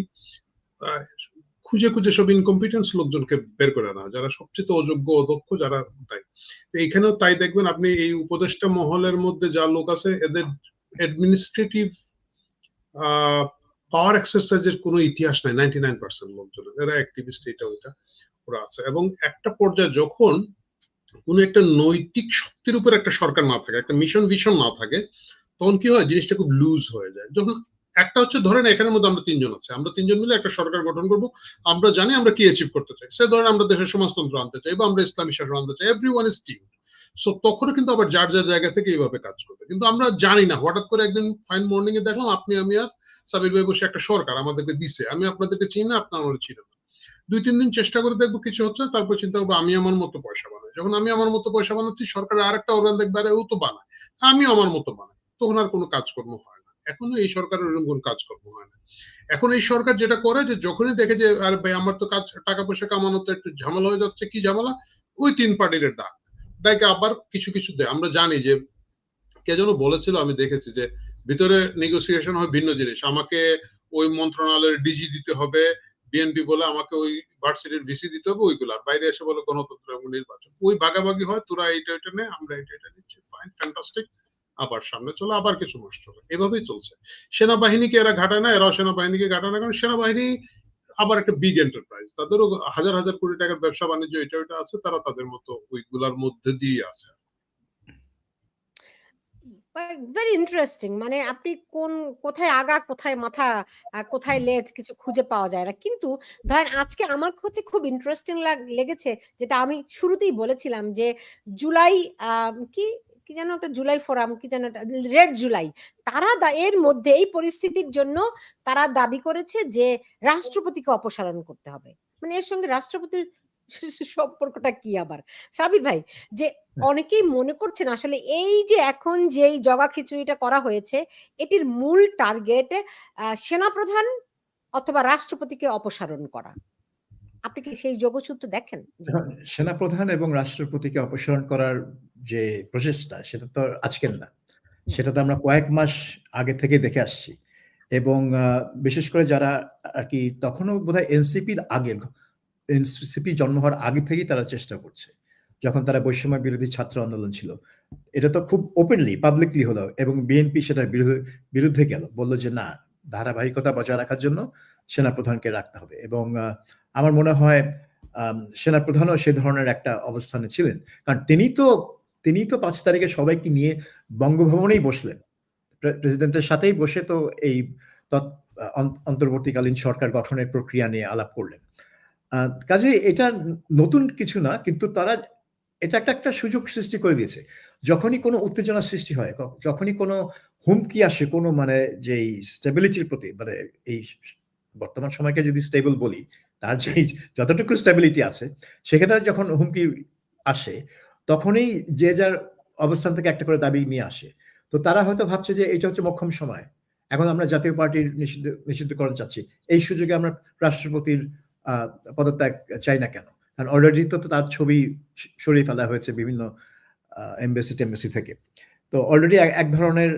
Speaker 3: খুঁজে সব ইনকম্পিটেন্স লোকজনকে বের করে আনা, যারা সবচেয়ে অযোগ্য, অদক্ষ, যারা তাই। এইখানেও তাই দেখবেন আপনি, এই উপদেষ্টা মহলের মধ্যে যা লোক আছে এদের অ্যাডমিনিস্ট্রেটিভ পাওয়ার এক্সারসাইজের কোনো ইতিহাস নাই। 99% লোকজনের, এরা অ্যাক্টিভিস্ট, এটা ওইটা ওরা আছে। এবং একটা পর্যায়ে যখন কোন একটা নৈতিক শক্তির উপর একটা সরকার না থাকে, একটা মিশন ভিশন না থাকে, তখন কি হয়, জিনিসটা খুব লুজ হয়ে যায়। যখন একটা হচ্ছে ধরেন এখানের মধ্যে আমরা 3 জন আছি, আমরা 3 জন মিলে একটা সরকার গঠন করব, আমরা জানি আমরা কি অ্যাচিভ করতে চাই। সে ধরেন আমরা দেশের সমাজতন্ত্র আনতে চাই বা আমরা ইসলামী শাসন আনতে চাই, এভরিওয়ান ইজ টিম। সো তখন কিন্তু আবার যার জায়গা থেকে এইভাবে কাজ করবে। কিন্তু আমরা জানি না, হঠাৎ করে একদিন ফাইন মর্নিং এ দেখলাম আপনি, আমি আর সাবির ভাই বসে একটা সরকার আমাদেরকে দিছে, আমি আপনাদেরকে চিনি না, আপনার আমার চিনি না। 2-3 দিন চেষ্টা করে দেখবো কিছু হচ্ছে, তারপর চিন্তা করবো আমি আমার মতো পয়সা বানাই। যখন আমি আমার মতো পয়সা বানাচ্ছি, সরকারের আরেকটা অর্গান দেখবে আরে ও তো বানায়, আমিও আমার মতো বানাই, তখন আর কোনো কাজকর্ম হয় না। এখনো এই সরকারের এরকম কোনো কাজকর্ম হয় না। এখন এই সরকার যেটা করে, যে যখনই দেখে যে আরে ভাই আমার তো টাকা পয়সা কামানো তো একটু ঝামেলা হয়ে যাচ্ছে, কি ঝামেলা, ওই 3 পার্টির ডাকে আবার কিছু দেয়। আমরা জানি যে কে যেন বলেছিল, আমি দেখেছি যে ভিতরে নেগোসিয়েশন হয় ভিন্ন জিনিস, আমাকে ওই মন্ত্রণালয়ের ডিজি দিতে হবে, বিএনপি বলে আমাকে ওই ভার্সিটির ভিসি দিতে হবে, ওইগুলো বাইরে এসে বলে গণতন্ত্র এবং নির্বাচন, ওই ভাগাভাগি হয়, তোরা এইটা নে, আমরা এটা নিচ্ছি, ফাইন, ফ্যান্টাস্টিক, আবার সামনে চলে, আবার কিছু মাস চলে, এভাবেই চলছে। সেনাবাহিনীকে এরা ঘাটায় না, এরাও সেনাবাহিনীকে ঘাটায় না, কারণ সেনাবাহিনী আবার একটা বিগ এন্টারপ্রাইজ, তাদেরও হাজার হাজার কোটি টাকার ব্যবসা বাণিজ্য এটা আছে, তারা তাদের মতো ওইগুলার মধ্যে দিয়ে আছে।
Speaker 2: Very interesting. মানে আপনি কোথায় আগা, কোথায় মাথা, কোথায় লেজ, কিছু খুঁজে পাওয়া যায় না। কিন্তু ধরেন আজকে আমার হচ্ছে খুব ইন্টারেস্টিং লেগেছে, যেটা আমি শুরুতেই বলেছিলাম, যে জুলাই কি যেন একটা জুলাই ফোরাম, কি যেন রেড জুলাই, তারা এর মধ্যে এই পরিস্থিতির জন্য তারা দাবি করেছে যে রাষ্ট্রপতিকে অপসারণ করতে হবে। মানে এর সঙ্গে রাষ্ট্রপতির সম্পর্কটা কি আবার, সাবির ভাই? যে অনেকেই মনে করছেন আসলে এই যে এখন যেই জগা খিচুড়িটা করা হয়েছে, এটির মূল টার্গেট সেনাপ্রধান অথবা রাষ্ট্রপতিকে অপসারণ করা। আপনি কি সেই যোগসূত্র দেখেন?
Speaker 1: সেনাপ্রধান এবং রাষ্ট্রপতিকে অপসারণ করার যে প্রচেষ্টা, সেটা তো আজকের না, সেটা তো আমরা কয়েক মাস আগে থেকে দেখে আসছি। এবং বিশেষ করে যারা আর কি তখনও বোধহয় এনসিপির আগে, এনসিপি জন্ম হওয়ার আগে থেকেই তারা চেষ্টা করছে, যখন তারা বৈষম্য বিরোধী ছাত্র আন্দোলন ছিল। এটা তো খুব ওপেনলি পাবলিকলি হলো এবং বিএনপি সেটার বিরুদ্ধে গেল, বলল যে না, ধারাবাহিকতা বজায় রাখার জন্য সেনাপ্রধানকে রাখতে হবে। এবং আমার মনে হয় সেনাপ্রধানও সে ধরনের একটা অবস্থানে ছিলেন, কারণ তিনি তো 5 তারিখে সবাইকে নিয়ে বঙ্গভবনেই বসলেন, প্রেসিডেন্টের সাথেই বসে তো এই অন্তর্বর্তীকালীন সরকার গঠনের প্রক্রিয়া নিয়ে আলাপ করলেন। কাজে এটা নতুন কিছু না, কিন্তু তারা এটা একটা সুযোগ সৃষ্টি করে দিয়েছে। যখনই কোনো উত্তেজনা সৃষ্টি হয়, যখনই কোনো হুমকি আসে কোনো মানে যেই স্টেবিলিটির প্রতি, মানে এই বর্তমান সময়কে যদি স্টেবল বলি, তার যেই যতটুকু স্টেবিলিটি আছে সেখানে যখন হুমকি আসে, তখনই যে যার অবস্থান থেকে একটা করে দাবি নিয়ে আসে। তো তারা হয়তো ভাবছে যে এটা হচ্ছে মোক্ষম সময়, এখন আমরা জাতীয় পার্টির নিষিদ্ধকরণ চাচ্ছি, এই সুযোগে আমরা রাষ্ট্রপতির পদত্যাগ চাই না কেন? কারণ অলরেডি তো তার ছবি সরিয়ে ফেলা হয়েছে বিভিন্ন এমবেসি থেকে। তো অলরেডি এক ধরনের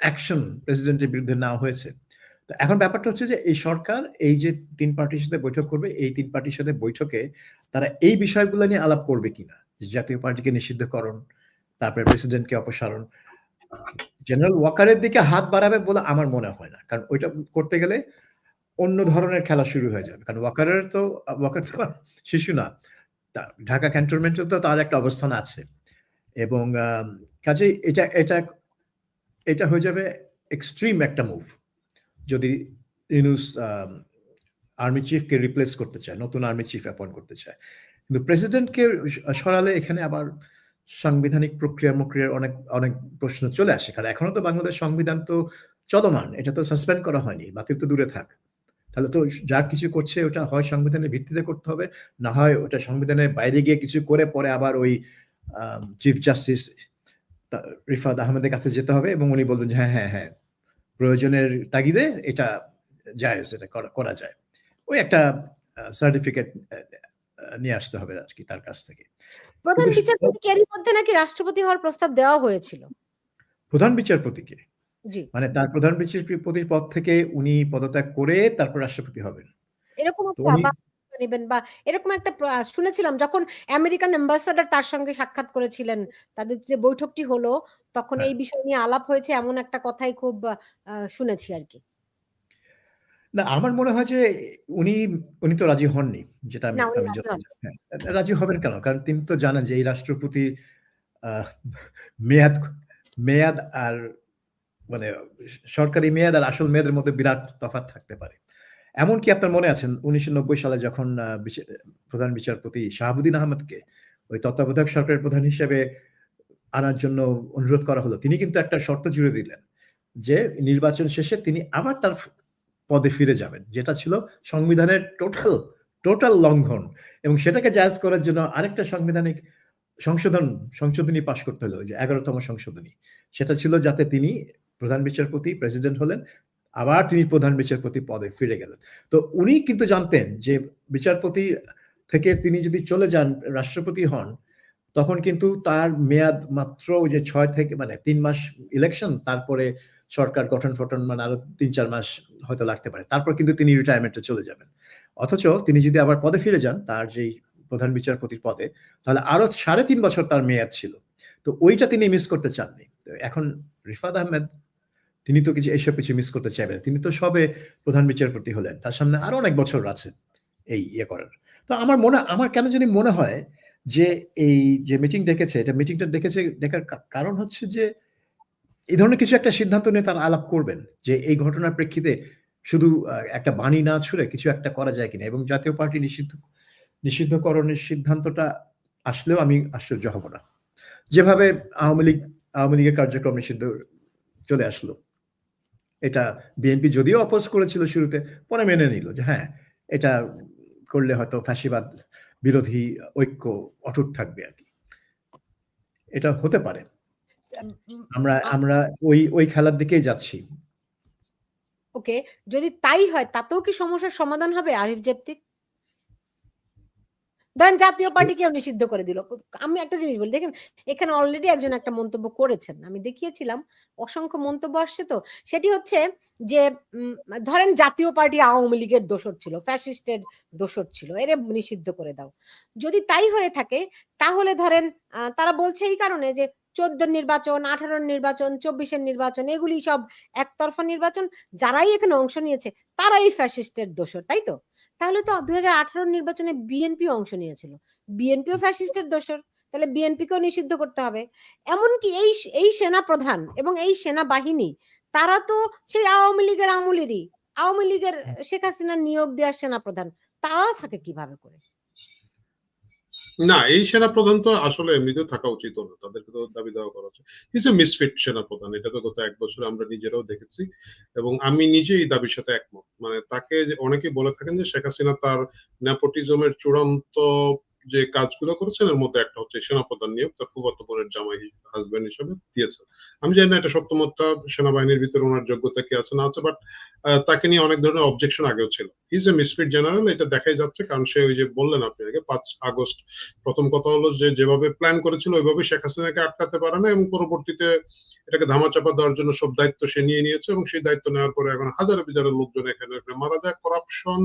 Speaker 1: অ্যাকশন প্রেসিডেন্টের বিরুদ্ধে নেওয়া হয়েছে। তো এখন ব্যাপারটা হচ্ছে যে এই সরকার এই যে 3 পার্টির সাথে বৈঠক করবে, এই 3 পার্টির সাথে বৈঠকে তারা এই বিষয়গুলো নিয়ে আলাপ করবে কিনা, জাতীয় পার্টিকে নিষিদ্ধকরণ, তারপরে প্রেসিডেন্টকে অপসারণ। জেনারেল ওয়াকারের দিকে হাত বাড়াবে বলে আমার মনে হয় না, কারণ ওইটা করতে গেলে অন্য ধরনের খেলা শুরু হয়ে যাবে, কারণ ওয়াকার তো শিশু না, ঢাকা ক্যান্টনমেন্টে তো তার একটা অবস্থান আছে। এবং কাজেই এটা হয়ে যাবে এক্সট্রিম একটা মুভ যদি ইউনূস আর্মি চিফকে রিপ্লেস করতে চায়, নতুন আর্মি চিফ অ্যাপয়েন্ট করতে চায়। কিন্তু প্রেসিডেন্টকে সরালে এখানে আবার সাংবিধানিক প্রক্রিয়ার অনেক প্রশ্ন চলে আসে, কারণ এখনো তো বাংলাদেশ সংবিধান তো চলমান, এটা তো সাসপেন্ড করা হয়নি, বাতিল তো দূরে থাক। তাহলে তো যা কিছু করছে ওটা হয় সংবিধানের ভিত্তিতে করতে হবে, না হয় ওটা সংবিধানের বাইরে গিয়ে কিছু করে পরে আবার ওই চিফ জাস্টিস রিফাত আহমেদের কাছে যেতে হবে এবং উনি বলবেন যে হ্যাঁ প্রয়োজনের তাগিদে এটা জায়েজ, এটা করা যায়। ওই একটা সার্টিফিকেট নিয়ে আসতে হবে আর কি তার কাছ থেকে।
Speaker 2: প্রধান বিচারপতি এরই মধ্যে নাকি রাষ্ট্রপতি হওয়ার প্রস্তাব দেওয়া হয়েছিল।
Speaker 1: প্রধান বিচারপতিকে?
Speaker 2: জি,
Speaker 1: মানে তার প্রধান বিচারপতির পদ থেকে উনি পদত্যাগ করে তারপর রাষ্ট্রপতি হবেন?
Speaker 2: এরকম
Speaker 1: তো উনি
Speaker 2: নেবেন বা এরকম একটা শুনেছিলাম, যখন আমেরিকান অ্যাম্বাসাডার তার সঙ্গে সাক্ষাৎ করেছিলেন, তাদের যে বৈঠকটি হলো তখন এই বিষয় নিয়ে আলাপ হয়েছে, এমন একটা কথাই খুব শুনেছি আর কি।
Speaker 1: না, আমার মনে হয় যে উনি তো রাজি হননি, যেটা আমি
Speaker 2: না, উনি
Speaker 1: আমি
Speaker 2: রাজি হন।
Speaker 1: হ্যাঁ, রাজি হবেন কেন? কারণ তিনি তো জানেন যে এই রাষ্ট্রপতি আহ, মেয়াদ আর মানে সরকারি মেয়াদ আর আসল মেয়াদের মধ্যে বিরাট তফাৎ থাকতে পারে। এমনকি আপনার মনে আছেন 1990 সালে যখন প্রধান বিচারপতি শাহাবুদ্দিন আহমেদকে ওই তত্ত্বাবধায়ক সরকারের প্রধান হিসেবে আনার জন্য অনুরোধ করা হলো, তিনি কিন্তু একটা শর্ত জুড়ে দিলেন যে নির্বাচন শেষে তিনি আবার তার পদে ফিরে যাবেন, যেটা ছিল সংবিধানের টোটাল লঙ্ঘন। এবং সেটাকে জায়েজ করার জন্য আরেকটা সাংবিধানিক সংশোধনী পাশ করতে হলো, যে 11তম সংশোধনী। সেটা ছিল যাতে তিনি প্রধান বিচারপতি, প্রেসিডেন্ট হলেন, আবার তিনি প্রধান বিচারপতি পদে ফিরে গেলেন। তো উনি কিন্তু জানতেন যে বিচারপতি থেকে তিনি যদি চলে যান রাষ্ট্রপতি হন, তখন কিন্তু তার মেয়াদ মাত্র যে 6 থেকে মানে 3 মাস ইলেকশন, তারপরে সরকার গঠন মানে আরো 3-4 মাস হয়তো লাগতে পারে, তারপর কিন্তু তিনি রিটায়ারমেন্টে চলে যাবেন। অথচ তিনি যদি আবার পদে ফিরে যান, তার যেই প্রধান বিচারপতির পদে, তাহলে আরো 3.5 বছর তার মেয়াদ ছিল। তো ওইটা তিনি মিস করতে চাননি। এখন রিফাত আহমেদ তিনি তো এইসব কিছু মিস করতে চাইবেন, তিনি তো সবে প্রধান বিচারপতি হলেন, তার সামনে আরো অনেক বছর আছে এই করার। তো আমার কেন জানি মনে হয় যে এই যে মিটিং ডেকেছে, এটা মিটিংটা দেখার কারণ হচ্ছে যে এই ধরনের কিছু একটা সিদ্ধান্ত নিয়ে তারা আলাপ করবেন যে এই ঘটনার প্রেক্ষিতে শুধু একটা বাণী না ছুড়ে কিছু একটা করা যায় কিনা। এবং জাতীয় পার্টি নিষিদ্ধকরণের সিদ্ধান্তটা আসলেও আমি আশ্চর্য হব না, যেভাবে আওয়ামী লীগের কার্যক্রম নিষিদ্ধ চলে আসলো। এটা বিএনপি যদিও অপোজ করেছিল শুরুতে, পরে মেনে নিল যে হ্যাঁ, এটা করলে হয়তো ফ্যাসিবাদ বিরোধী ঐক্য অটুট থাকবে আর কি। এটা হতে পারে। আমরা ওই খেলার দিকেই যাচ্ছি।
Speaker 2: ওকে, যদি তাই হয় তাতেও কি সমস্যার সমাধান হবে আরিফ জেপ্তি? ধরেন জাতীয় পার্টিকেও নিষিদ্ধ করে দিল। আমি একটা জিনিস বলি, দেখেন এখানে অলরেডি একজন একটা মন্তব্য করেছেন, আমি দেখিয়েছিলাম, অসংখ্য মন্তব্য আসছে। তো সেটি হচ্ছে যে ধরেন জাতীয় পার্টি আওয়ামী লীগের দোসর ছিল, ফ্যাসিস্টের দোসর ছিল, এর নিষিদ্ধ করে দাও। যদি তাই হয়ে থাকে তাহলে ধরেন তারা বলছে এই কারণে যে 14 নির্বাচন, 18 নির্বাচন, 24 নির্বাচন, এগুলি সব একতরফা নির্বাচন, যারাই এখানে অংশ নিয়েছে তারাই ফ্যাসিস্টের দোসর, তাই তো? তাহলে তো 2018 নির্বাচনে বিএনপি অংশ নিয়েছিল, বিএনপিও ফ্যাসিস্টের দোসর, তাহলে বিএনপিকেও নিষিদ্ধ করতে হবে। এমনকি এই সেনা প্রধান এবং এই সেনাবাহিনী তারা তো সেই আওয়ামী লীগের আমলেরই, আওয়ামী লীগের শেখ হাসিনার নিয়োগ দেওয়ার সেনা প্রধান, তারাও থাকে কিভাবে করে?
Speaker 3: না, এই সেনা প্রধান তো আসলে এমনিতেও থাকা উচিত না, তাদেরকে তো দাবি দেওয়া করা উচিত। ইজ এ মিসফিট সেনা প্রধান, এটা তো গত 1 বছরে আমরা নিজেরাও দেখেছি এবং আমি নিজে এই দাবির সাথে একমত। মানে তাকে অনেকে বলে থাকেন যে শেখ হাসিনা তার নেপোটিজমের চূড়ান্ত যে কাজগুলো করেছেন এর মধ্যে একটা হচ্ছে সেনাপ্রধান নিয়োগ, তার ফুফাতো বোনের জামাই হাজবেন্ড হিসেবে দিয়েছেন। আমি জানি না এটা সত্যমতটা সেনাবাহিনীর ভিতরে ওনার যোগ্যতা কি আছে না আছে, বাট তাকে নিয়ে অনেক ধরনের অবজেকশন আগেও ছিল। ইজ এ মিসফিট জেনারেল, এটা দেখাই যাচ্ছে, কারণ সে ওই যে বললেন আপনি আগে 5 আগস্ট প্রথম কথা হলো যে যেভাবে প্ল্যান করেছিল ওইভাবে শেখ হাসিনাকে আটকাতে পারে না এবং পরবর্তীতে এটাকে ধামাচাপা দেওয়ার জন্য সব দায়িত্ব সে নিয়ে নিয়েছে এবং সেই দায়িত্ব নেওয়ার পরে এখন হাজারে হাজারে লোকজন এখানে মারা যায়। করাপশন,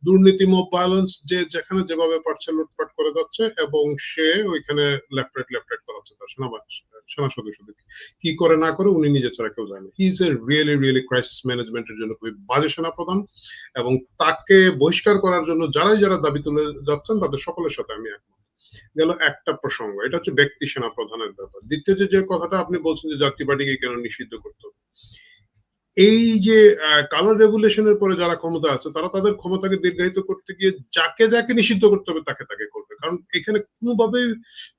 Speaker 3: দুর্নীতি, মব ভায়োলেন্স, যে যেখানে যেভাবে পারছে লুটপাট করে যাচ্ছে এবং সে ওইখানে লেফট রাইট করাচ্ছে তার সেনা সদস্যদের। কি করে না করে উনি নিজে ছাড়া কেউ জানে। He is a really crisis ম্যানেজমেন্টের জন্য খুবই বাজে সেনা প্রধান এবং তাকে বহিষ্কার করার জন্য যারা দাবি তুলে যাচ্ছেন তাদের সকলের সাথে আমি একমত। গেল একটা প্রসঙ্গ, এটা হচ্ছে ব্যক্তি সেনা প্রধানের ব্যাপার। দ্বিতীয় যে কথাটা আপনি বলছেন যে জাতীয় পার্টিকে কেন নিষিদ্ধ করতে হবে, এই যে কালার রেগুলেশনের পরে যারা ক্ষমতা আছে তারা তাদের ক্ষমতাকে দীর্ঘায়িত করতে গিয়ে যাকে নিষিদ্ধ করতে হবে তাকে করবে, কারণ এখানে কোনোভাবেই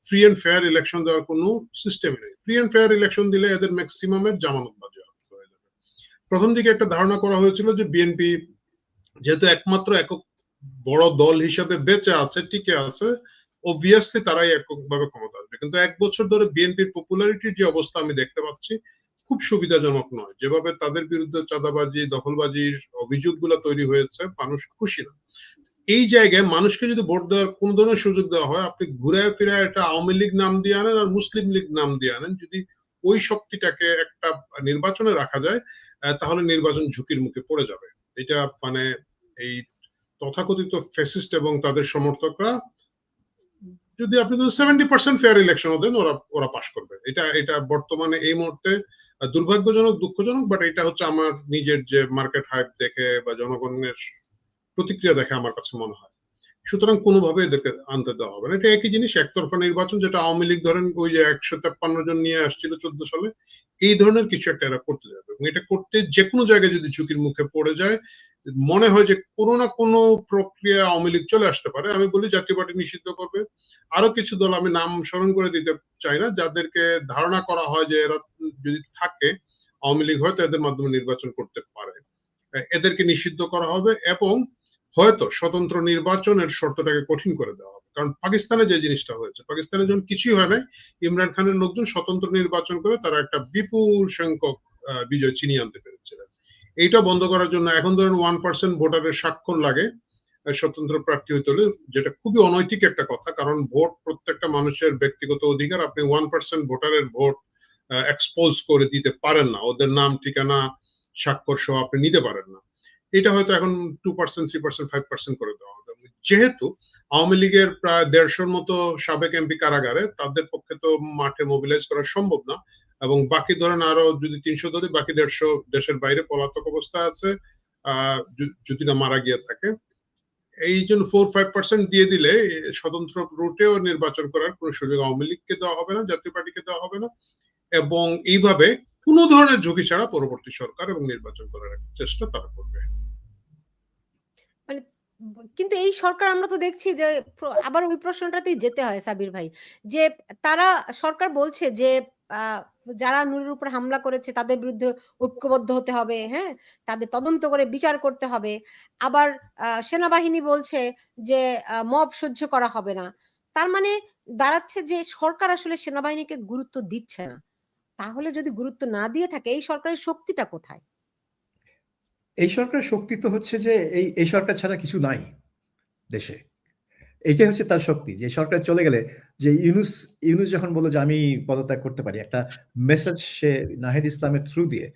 Speaker 3: ফ্রি এন্ড ফেয়ার ইলেকশন দেওয়ার কোনো সিস্টেম নেই। ফ্রি এন্ড ফেয়ার ইলেকশন দিলে এদের ম্যাক্সিমামের জামানত বাজেয়াপ্ত হয়ে যাবে। প্রথম দিকে একটা ধারণা করা হয়েছিল যে বিএনপি যেহেতু একমাত্র একক বড় দল হিসেবে বেঁচে আছে, টিকে আছে, অবভিয়াসলি তারাই এককভাবে ক্ষমতা আসবে। কিন্তু 1 বছর ধরে বিএনপির পপুলারিটির যে অবস্থা আমি দেখতে পাচ্ছি খুব সুবিধাজনক নয়। যেভাবে তাদের বিরুদ্ধে চাঁদাবাজি, দখলবাজির অভিযোগগুলো তৈরি হয়েছে, মানুষ খুশি না। এই জায়গায় মানুষকে যদি ভোট দেওয়ার কোন ধরনের সুযোগ দেওয়া হয়, আপনি ঘুরে ফিরে একটা আওয়ামী লীগ নাম দিয়ে আনেন আর মুসলিম লীগ নাম দিয়ে আনেন, যদি ওই শক্তিটাকে একটা নির্বাচনে রাখা যায় তাহলে নির্বাচন ঝুঁকির মুখে পড়ে যাবে। এটা মানে এই তথাকথিত ফ্যাসিস্ট এবং তাদের সমর্থকরা যদি আপনি 70% ফেয়ার ইলেকশন দেন ওরা পাস করবে। এটা বর্তমানে এই মুহূর্তে দুর্ভাগ্যজনক, দুঃখজনক, বাট এটা হচ্ছে আমার নিজের যে মার্কেট হাইপ দেখে বা জনগণের প্রতিক্রিয়া দেখে আমার কাছে মনে হয়। সুতরাং কোনোভাবে এদেরকে আনতে দেওয়া হবে না। এটা একই জিনিস, একতরফা নির্বাচন, যেটা আওয়ামী লীগ ধরেন ওই যে 153 জন নিয়ে আসছিল 14 সালে, এই ধরনের কিছু একটা এরা করতে যাবে এবং এটা করতে যে কোনো জায়গায় যদি ঝুঁকির মুখে পড়ে যায়, মনে হয় যে কোনো না কোনো প্রক্রিয়া আওয়ামী লীগ চলে আসতে পারে। আমি বলি জাতীয় পার্টি নিষিদ্ধ করবে, আরো কিছু দল আমি নাম স্মরণ করে দিতে চাই না, যাদেরকে ধারণা করা হয় যে এরা যদি থাকে আওয়ামী লীগ হয়তো এদের মাধ্যমে নির্বাচন করতে পারে, এদেরকে নিষিদ্ধ করা হবে এবং হয়তো স্বতন্ত্র নির্বাচনের শর্তটাকে কঠিন করে দেওয়া হবে। কারণ পাকিস্তানে যে জিনিসটা হয়েছে, পাকিস্তানে যখন কিছুই হয় নাই, ইমরান খানের লোকজন স্বতন্ত্র নির্বাচন করে তারা একটা বিপুল সংখ্যক বিজয় ছিনিয়ে আনতে পেরেছিলেন। এইটা বন্ধ করার জন্য এখন ধরেন 1% ভোটারের স্বাক্ষর লাগে স্বতন্ত্র প্রার্থী হইতে হলে, যেটা খুবই অনৈতিক একটা কথা, কারণ ভোট প্রত্যেকটা মানুষের ব্যক্তিগত অধিকার। আপনি 1% ভোটারের ভোট এক্সপোজ করে দিতে পারেন না, ওদের নাম ঠিকানা স্বাক্ষর সহ আপনি নিতে পারেন না। এটা হয়তো এখন 2%, 3%, 5% করে দেওয়া হবে। যেহেতু আওয়ামী লীগের প্রায় 150-র মতো সাবেক এমপি কারাগারে, তাদের পক্ষে তো মাঠে মোবিলাইজ করা সম্ভব না এবং বাকি ধরেন আরো যদি 300 ধরে, বাকি 150 দেশের বাইরে পলাতক অবস্থায় আছে যদি না মারা গিয়ে থাকে। এই জন্য 4-5% দিয়ে দিলে স্বতন্ত্র রুটেও নির্বাচন করার কোনো সুযোগ আওয়ামী লীগকে দেওয়া হবে না, জাতীয় পার্টিকে দেওয়া হবে না এবং এইভাবে কোন ধরনের ঝুঁকি ছাড়া পরবর্তী সরকার এবং নির্বাচন করার চেষ্টা তারা করবে।
Speaker 2: মানে কিন্তু এই সরকার আমরা তো দেখছি যে আবার ওই প্রশ্নটাতেই যেতে হয় সাবির ভাই, যে তারা সরকার বলছে যে যারা নুরের উপর হামলা করেছে তাদের বিরুদ্ধে ঐক্যবদ্ধ হতে হবে, হ্যাঁ, তাদের তদন্ত করে বিচার করতে হবে। আবার সেনাবাহিনী বলছে যে মব সহ্য করা হবে না। তার মানে দাঁড়াচ্ছে যে সরকার আসলে সেনাবাহিনীকে গুরুত্ব দিচ্ছে না। তাহলে যদি গুরুত্ব না দিয়ে থাকে এই সরকারের শক্তিটা কোথায়?
Speaker 1: এই সরকারের শক্তি তো হচ্ছে যে এই সরকার ছাড়া কিছু নাই দেশে। এইটাই হচ্ছে তার শক্তি, যে সরকার চলে গেলে যে ইউনূস যখন বলল যে আমি পদত্যাগ করতে পারি, একটা মেসেজ সে নাহিদ ইসলামের থ্রু দিয়ে,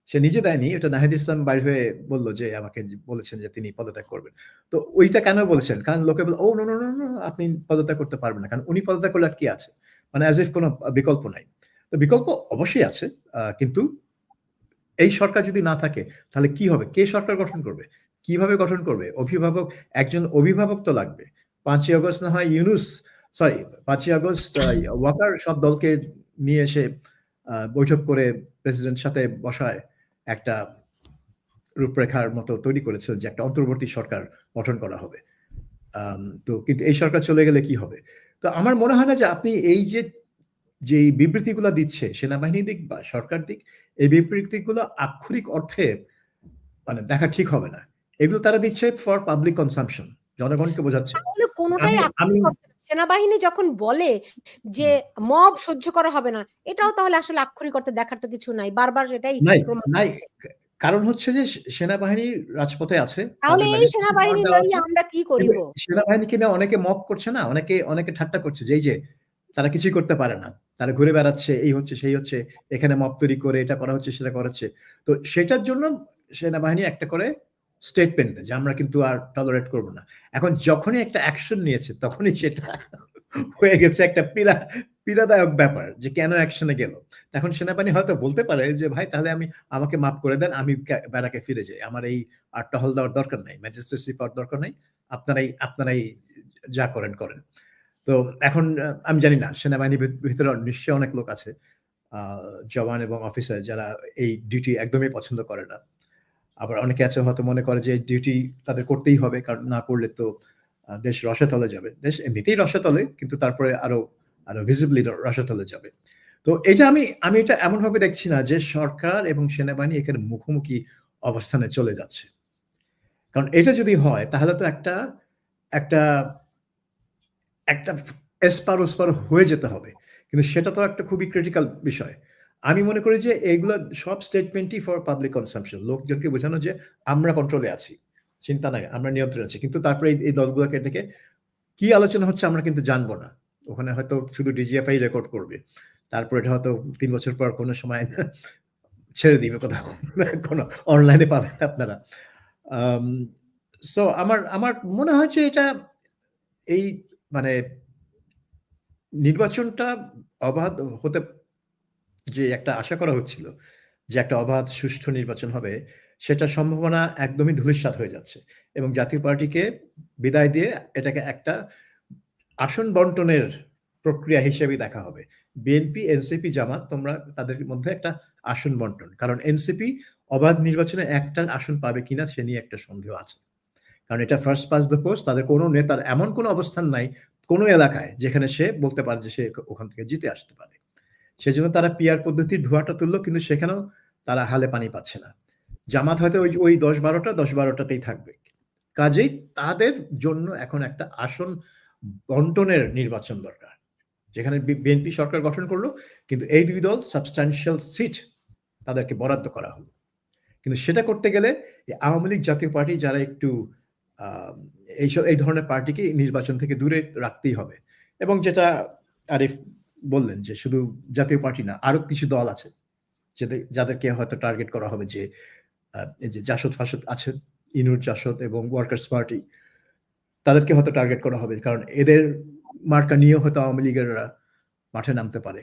Speaker 1: সে নিজে দেয়নি, এটা নাহিদ ইসলাম বাইর হয়ে বলল যে আমাকে বলেছেন যে তিনি পদত্যাগ করবেন। তো ওইটা কেন বলেছেন? কারণ লোকে বলে, ও নো, নো, নো, নো, আপনি পদত্যাগ করতে পারবেন না। কারণ উনি পদত্যাগ করলে আর কি আছে? মানে অ্যাজ ইফ কোনো বিকল্প নাই। তো বিকল্প অবশ্যই আছে। কিন্তু এই সরকার যদি না থাকে তাহলে কি হবে? কে সরকার গঠন করবে? কিভাবে গঠন করবে? একজন অভিভাবক তো লাগবে। ৫ই আগস্ট না হয় সরি ৫ই আগস্ট ওয়াকার সব দলকে নিয়ে এসে বৈঠক করে প্রেসিডেন্টের সাথে বসায় একটা রূপরেখার মতো তৈরি করেছিল যে একটা অন্তর্বর্তী সরকার গঠন করা হবে। তো কিন্তু এই সরকার চলে গেলে কি হবে? তো আমার মনে হয় না যে আপনি এই যে বিবৃতিগুলা দিচ্ছে সেনাবাহিনী দিক বা সরকার দিক, এই বিবৃতিগুলো আক্ষরিক অর্থে মানে দেখা ঠিক হবে না। এগুলো তারা দিচ্ছে ফর পাবলিক কনসাম্পশন, জনগণকে বোঝাচ্ছে।
Speaker 2: তাহলে কোনটাই
Speaker 1: আমি আমি
Speaker 2: আক্ষরিক অর্থে না। সেনাবাহিনী যখন বলে যে মব সহ্য করা হবে না, এটাও তাহলে আসলে আক্ষরিক অর্থে দেখার তো কিছু নাই। বারবার এটাই
Speaker 1: নাই,
Speaker 2: প্রমাণ
Speaker 1: নাই।
Speaker 2: হচ্ছে।
Speaker 1: কারণ হচ্ছে যে সেনাবাহিনী রাজপথে আছে।
Speaker 2: তাহলে
Speaker 1: তাদের
Speaker 2: এই
Speaker 1: ম্যাজিস্ট্রেট পাওয়ার
Speaker 2: সেনাবাহিনী
Speaker 1: দেওয়া
Speaker 2: লইয়া
Speaker 1: আছে।
Speaker 2: আমরা কি
Speaker 1: কিন্তু
Speaker 2: করিব?
Speaker 1: সেনাবাহিনীকে নিয়ে অনেকে মক করছে না? অনেকে ঠাট্টা করছে যে এই যে তারা কিছুই করতে পারে না। তারা ঘুরে বেড়াচ্ছে, এই হচ্ছে, সেই হচ্ছে, এখানে মব তৈরি করে এটা করা হচ্ছে, সেটা করা হচ্ছে। তো সেটার জন্য সেনাবাহিনী একটা করে স্টেটমেন্ট দেয় যে আমরা কিন্তু আর টলারেট করব না। এখন যখনই একটা অ্যাকশন নিয়েছে তখনই সেটা হয়ে গেছে একটা পীড়াদায়ক ব্যাপার যে কেন অ্যাকশনে গেল। এখন সেনাবাহিনী হয়তো বলতে পারে যে ভাই তাহলে আমাকে মাফ করে দেন, আমি ব্যারাকে ফিরে যাই। আমার এই আর টহল দেওয়ার দরকার নাই, ম্যাজিস্ট্রেসি পাওয়ার দরকার নাই। আপনারাই যা করেন করেন। তো এখন আমি জানি না সেনাবাহিনীর ভিতরে নিশ্চয়ই অনেক লোক আছে জওয়ান এবং অফিসার যারা এই ডিউটি একদমই পছন্দ করে না। আবার অনেকে আছে হয়তো মনে করে যে ডিউটি তাদের করতেই হবে, কারণ না করলে তো দেশ রসাতলে যাবে। দেশ এমনিতেই রসাতলে, কিন্তু তারপরে আরো ভিজিবলি রসাতলে যাবে। তো এটা আমি এটা এমনভাবে দেখছি না যে সরকার এবং সেনাবাহিনী এখানে মুখোমুখি অবস্থানে চলে যাচ্ছে। কারণ এটা যদি হয় তাহলে তো একটা একটা একটা এসপার-ওসপার হয়ে যেতে হবে। কিন্তু সেটা তো একটা খুবই ক্রিটিক্যাল বিষয়। আমি মনে করি যে এগুলা সব স্টেটমেন্টই ফর পাবলিক কনসাম্পশন। লোকজনকে বোঝানো যে আমরা কন্ট্রোলে আছি। চিন্তা নাই, আমরা নিয়ন্ত্রণে আছি। কিন্তু তারপরে এই দলগুলোকে ডেকে কি আলোচনা হচ্ছে আমরা কিন্তু জানবো না। ওখানে হয়তো শুধু ডিজিএফআই রেকর্ড করবে। তারপর এটা হয়তো ৩ বছর পর কোনো সময় ছেড়ে দিবে কোথাও। কোনো অনলাইনে পাবেন আপনারা। আম সো আমার মনে হয় যে এটা এই মানে নির্বাচনটা অবাধ হতে যে একটা আশা করা হচ্ছিল যে একটা অবাধ সুষ্ঠু নির্বাচন হবে, সেটার সম্ভাবনা একদমই ধূলিসাৎ হয়ে যাচ্ছে। এবং জাতীয় পার্টিকে বিদায় দিয়ে এটাকে একটা আসন বন্টনের প্রক্রিয়া হিসেবেই দেখা হবে। বিএনপি, এনসিপি, জামাত তোমরা তাদের মধ্যে একটা আসন বন্টন। কারণ এনসিপি অবাধ নির্বাচনে একটা আসন পাবে কিনা সে নিয়ে একটা সন্দেহ আছে। কারণ এটা ফার্স্ট পাস দ্য পোস্ট, তাদের কোনো নেতার এমন কোনো অবস্থান নাই কোনো এলাকায় যেখানে সে বলতে পারে যে সে ওখান থেকে জিতে আসতে পারে। সেজন্য তারা পিআর পদ্ধতির ধোঁয়াটা তুললো, কিন্তু সেখানেও তারা হালে পানি পাচ্ছে না। জামাত হয়তো ওই ১০-১২টাতেই থাকবে। কাজেই তাদের জন্য এখন একটা আসন বন্টনের নির্বাচন দরকার। যেখানে বিএনপি সরকার গঠন করলো, কিন্তু এই দুই দল সাবস্ট্যান্সিয়াল সিট তাদেরকে বরাদ্দ করা হলো। কিন্তু সেটা করতে গেলে আওয়ামী লীগ, জাতীয় পার্টি যারা একটু এই ধরনের পার্টিকে নির্বাচন থেকে দূরে রাখতেই হবে। এবং যেটা আরিফ বললেন যে শুধু জাতীয় পার্টি না, আরো কিছু দল আছে যাদেরকে হয়তো টার্গেট করা হবে যে এই যে জাসদ-ফাসদ আছে, ইনুর জাসদ এবং ওয়ার্কার্স পার্টি, তাদেরকে হয়তো টার্গেট করা হবে। কারণ এদের মার্কা নিয়েও হয়তো আওয়ামী লীগেররা মাঠে নামতে পারে।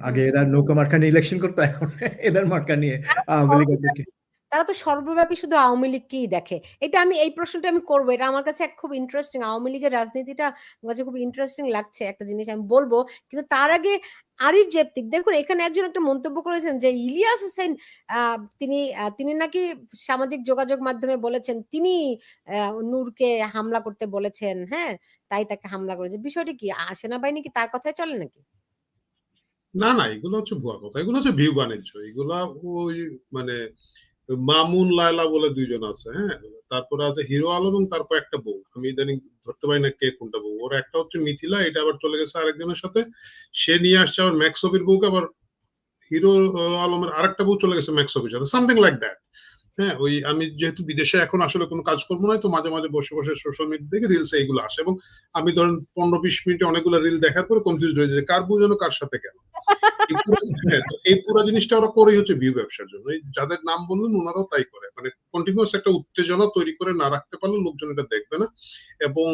Speaker 1: আগে এরা নৌকা মার্কা নিয়ে ইলেকশন করতো, এখন এদের মার্কা নিয়ে আওয়ামী লীগেরদেরকে।
Speaker 2: তারা তো সর্বব্যাপী শুধু আওয়ামী লীগকেই দেখে। এই প্রশ্নটা আমি করব। এটা আমার কাছে খুব ইন্টারেস্টিং। আওয়ামী লীগের রাজনীতিটা আমার কাছে খুব ইন্টারেস্টিং লাগছে। একটা জিনিস আমি বলব। কিন্তু তার আগে আরিফ জেপ্তিক, দেখুন এখানে একজন একটা মন্তব্য করেছেন যে ইলিয়াস হোসেন তিনি নাকি সামাজিক যোগাযোগ মাধ্যমে বলেছেন তিনি নূরকে হামলা করতে বলেছেন, হ্যাঁ? তাই তাকে হামলা করেছে। বিষয়টা কি? সেনাবাহিনী কি তার কথায় চলে নাকি?
Speaker 3: না, এগুলো হচ্ছে ভুয়া কথা। এগুলো হচ্ছে ভিউ বাণিজ্য। এগুলা ওই মানে মামুন লায়লা বলে দুইজন আছে, হ্যাঁ? তারপরে আছে হিরো আলম এবং তারপর একটা বউ। আমি ইদানিং ধরতে পারি না কে কোনটা বউ। ওর একটা হচ্ছে মিথিলা, এটা আবার চলে গেছে আরেকজনের সাথে। সে নিয়ে আসছে আবার ম্যাক্সবির বউকে, আবার হিরো আলমের আরেকটা বউ চলে গেছে ম্যাক্সবির সাথে, সামথিং লাইক দ্যাট। হ্যাঁ, ওই আমি যেহেতু বিদেশে এখন আসলে কোনো কাজকর্ম নাই, তো মাঝে মাঝে বসে বসে সোশ্যাল মিডিয়া থেকে রিলস এইগুলো আসে, এবং আমি ধরেন 15-20 মিনিটে অনেকগুলো রিল দেখার পরে কনফিউজ হয়ে যায় কার বুঝানো কার সাথে কেন। হ্যাঁ, তো এই পুরো জিনিসটা ওরা করেই হচ্ছে ভিউ ব্যবসার জন্য। এই যাদের নাম বললেন ওনারাও তাই করে, মানে কন্টিনিউয়াস একটা উত্তেজনা তৈরি করে না রাখতে পারলে লোকজন এটা দেখবে না, এবং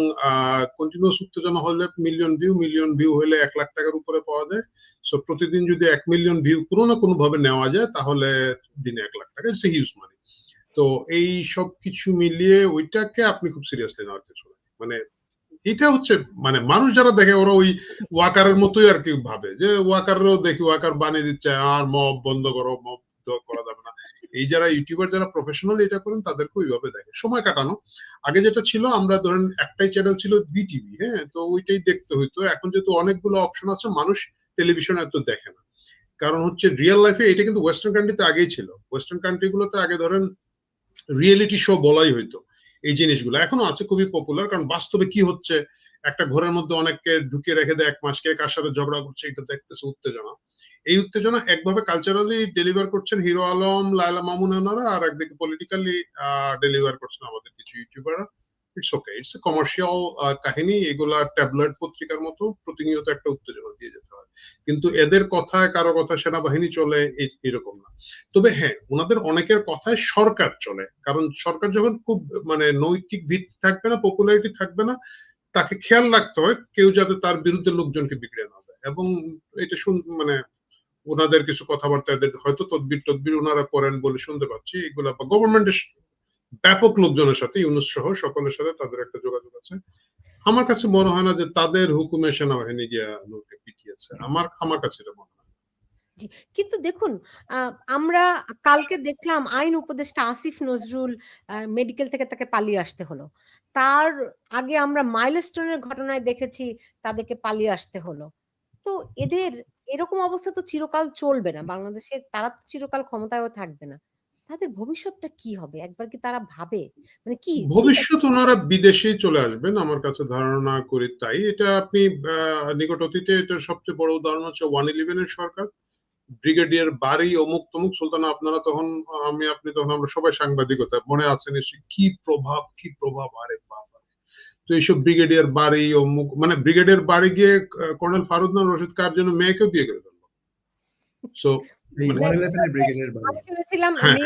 Speaker 3: কন্টিনিউয়াস উত্তেজনা হলে মিলিয়ন ভিউ হলে 1 লাখ টাকার উপরে পাওয়া যায়। সো প্রতিদিন যদি 1 মিলিয়ন ভিউ কোনো না কোনো ভাবে নেওয়া যায় তাহলে দিনে 1 লাখ টাকা, ইটস এ হিউজ মানি। তো এই সব কিছু মিলিয়ে ওইটাকে আপনি খুব সিরিয়াসলি নেওয়ার কিছু না। মানে এটা হচ্ছে মানে মানুষ যারা দেখে ওরা ওই ওয়াকারের মতোই আর কি ভাবে, যে ওয়াকারও দেখি ওয়াকার বানিয়ে দিচ্ছে, আর মব বন্ধ করো, মব করা যাবে না। এই যারা ইউটিউবার যারা প্রফেশনাল এটা করেন তাদেরকে ওইভাবে দেখে সময় কাটানো। আগে যেটা ছিল আমরা ধরেন একটাই চ্যানেল ছিল বিটিভি, হ্যাঁ, তো ওইটাই দেখতে হইতো। এখন যেহেতু অনেকগুলো অপশন আছে মানুষ টেলিভিশন এত দেখে না, কারণ হচ্ছে রিয়েল লাইফে এটা কিন্তু ওয়েস্টার্ন কান্ট্রিতে আগেই ছিল। ওয়েস্টার্ন কান্ট্রি গুলোতে আগে ধরেন রিয়েলিটি শো বলাই হইতো এই জিনিসগুলো, এখনো আছে খুবই পপুলার, কারণ বাস্তবে কি হচ্ছে একটা ঘরের মধ্যে অনেককে ঢুকিয়ে রেখে দেয় 1 মাস, কে কার সাথে ঝগড়া করছে এটা দেখতেছে, উত্তেজনা। এই উত্তেজনা একভাবে কালচারালি ডেলিভার করছেন হিরো আলম, লায়লা মামুন ওনারা, আর একদিকে পলিটিক্যালি ডেলিভার করছেন আমাদের কিছু ইউটিউবাররা। It's okay, it's a commercial কাহিনী। এগুলা ট্যাবলয়েড পত্রিকার মতো প্রতিনিয়ত একটা উত্তেজনা দিয়ে যেতে হয়, কিন্তু এদের কথায় কারো কথা সেনাবাহিনী চলে এরকম না। তবে হ্যাঁ, ওনাদের অনেকের কথায় সরকার চলে, কারণ সরকার যখন খুব মানে নৈতিক ভিত্তি থাকবে না, পপুলারিটি থাকবে না, তাকে খেয়াল রাখতে হয় কেউ যাতে তার বিরুদ্ধে লোকজনকে বিগড়ে না যায়। এবং এটা মানে ওনাদের কিছু কথাবার্তা এদের হয়তো তদবির ওনারা করেন বলে শুনতে পাচ্ছি, এগুলা বা গভর্নমেন্টের ব্যাপক লোকজনের সাথে, ইউনুস সহ সকলের সাথে তাদের একটা যোগাযোগ আছে। আমার কাছে মনে হয় না যে তাদের হুকুমে সেনাবাহিনী গিয়া লোককে পিটিয়েছে, আমার কাছে এটা মনে হয়।
Speaker 2: জি, কিন্তু দেখুন আমরা কালকে দেখলাম আইন উপদেষ্টা আসিফ নজরুল মেডিকেল থেকে তাকে পালিয়ে আসতে হলো। তার আগে আমরা মাইলস্টোনের ঘটনায় দেখেছি তাদেরকে পালিয়ে আসতে হলো। তো এদের এরকম অবস্থা তো চিরকাল চলবে না বাংলাদেশে, তারা তো চিরকাল ক্ষমতায়ও থাকবে না। তাদের ভবিষ্যৎটা কি হবে একবার কি তারা ভাবে? মানে কি
Speaker 3: ভবিষ্যৎ ওনারা বিদেশেই চলে আসবেন আমার কাছে ধারণা করি। তাই এটা আপনি নিকট অতীতে এটার সবচেয়ে বড় উদাহরণ হচ্ছে 111 এর সরকার, ব্রিগেডিয়ার বাড়ি অমুক তমুক সুলতানা, আপনারা তখন আপনি তখন আমরা সবাই সাংবাদিকতা মনে আছে নিশ্চয়ই, কি প্রভাব আরে বাবা। তো এইসব ব্রিগেডিয়ার বাড়ি অমুক, মানে ব্রিগেডিয়ার বাড়ি গিয়ে কর্নেল ফারুদ্দিন রশিদ কার জন্য মেয়েকেও বিয়ে করে ফেললো। সো
Speaker 1: এই
Speaker 3: মানে
Speaker 1: 111 এর ব্রিগেডের বাড়ি।
Speaker 2: আমি শুনেছিলাম
Speaker 3: হ্যাঁ,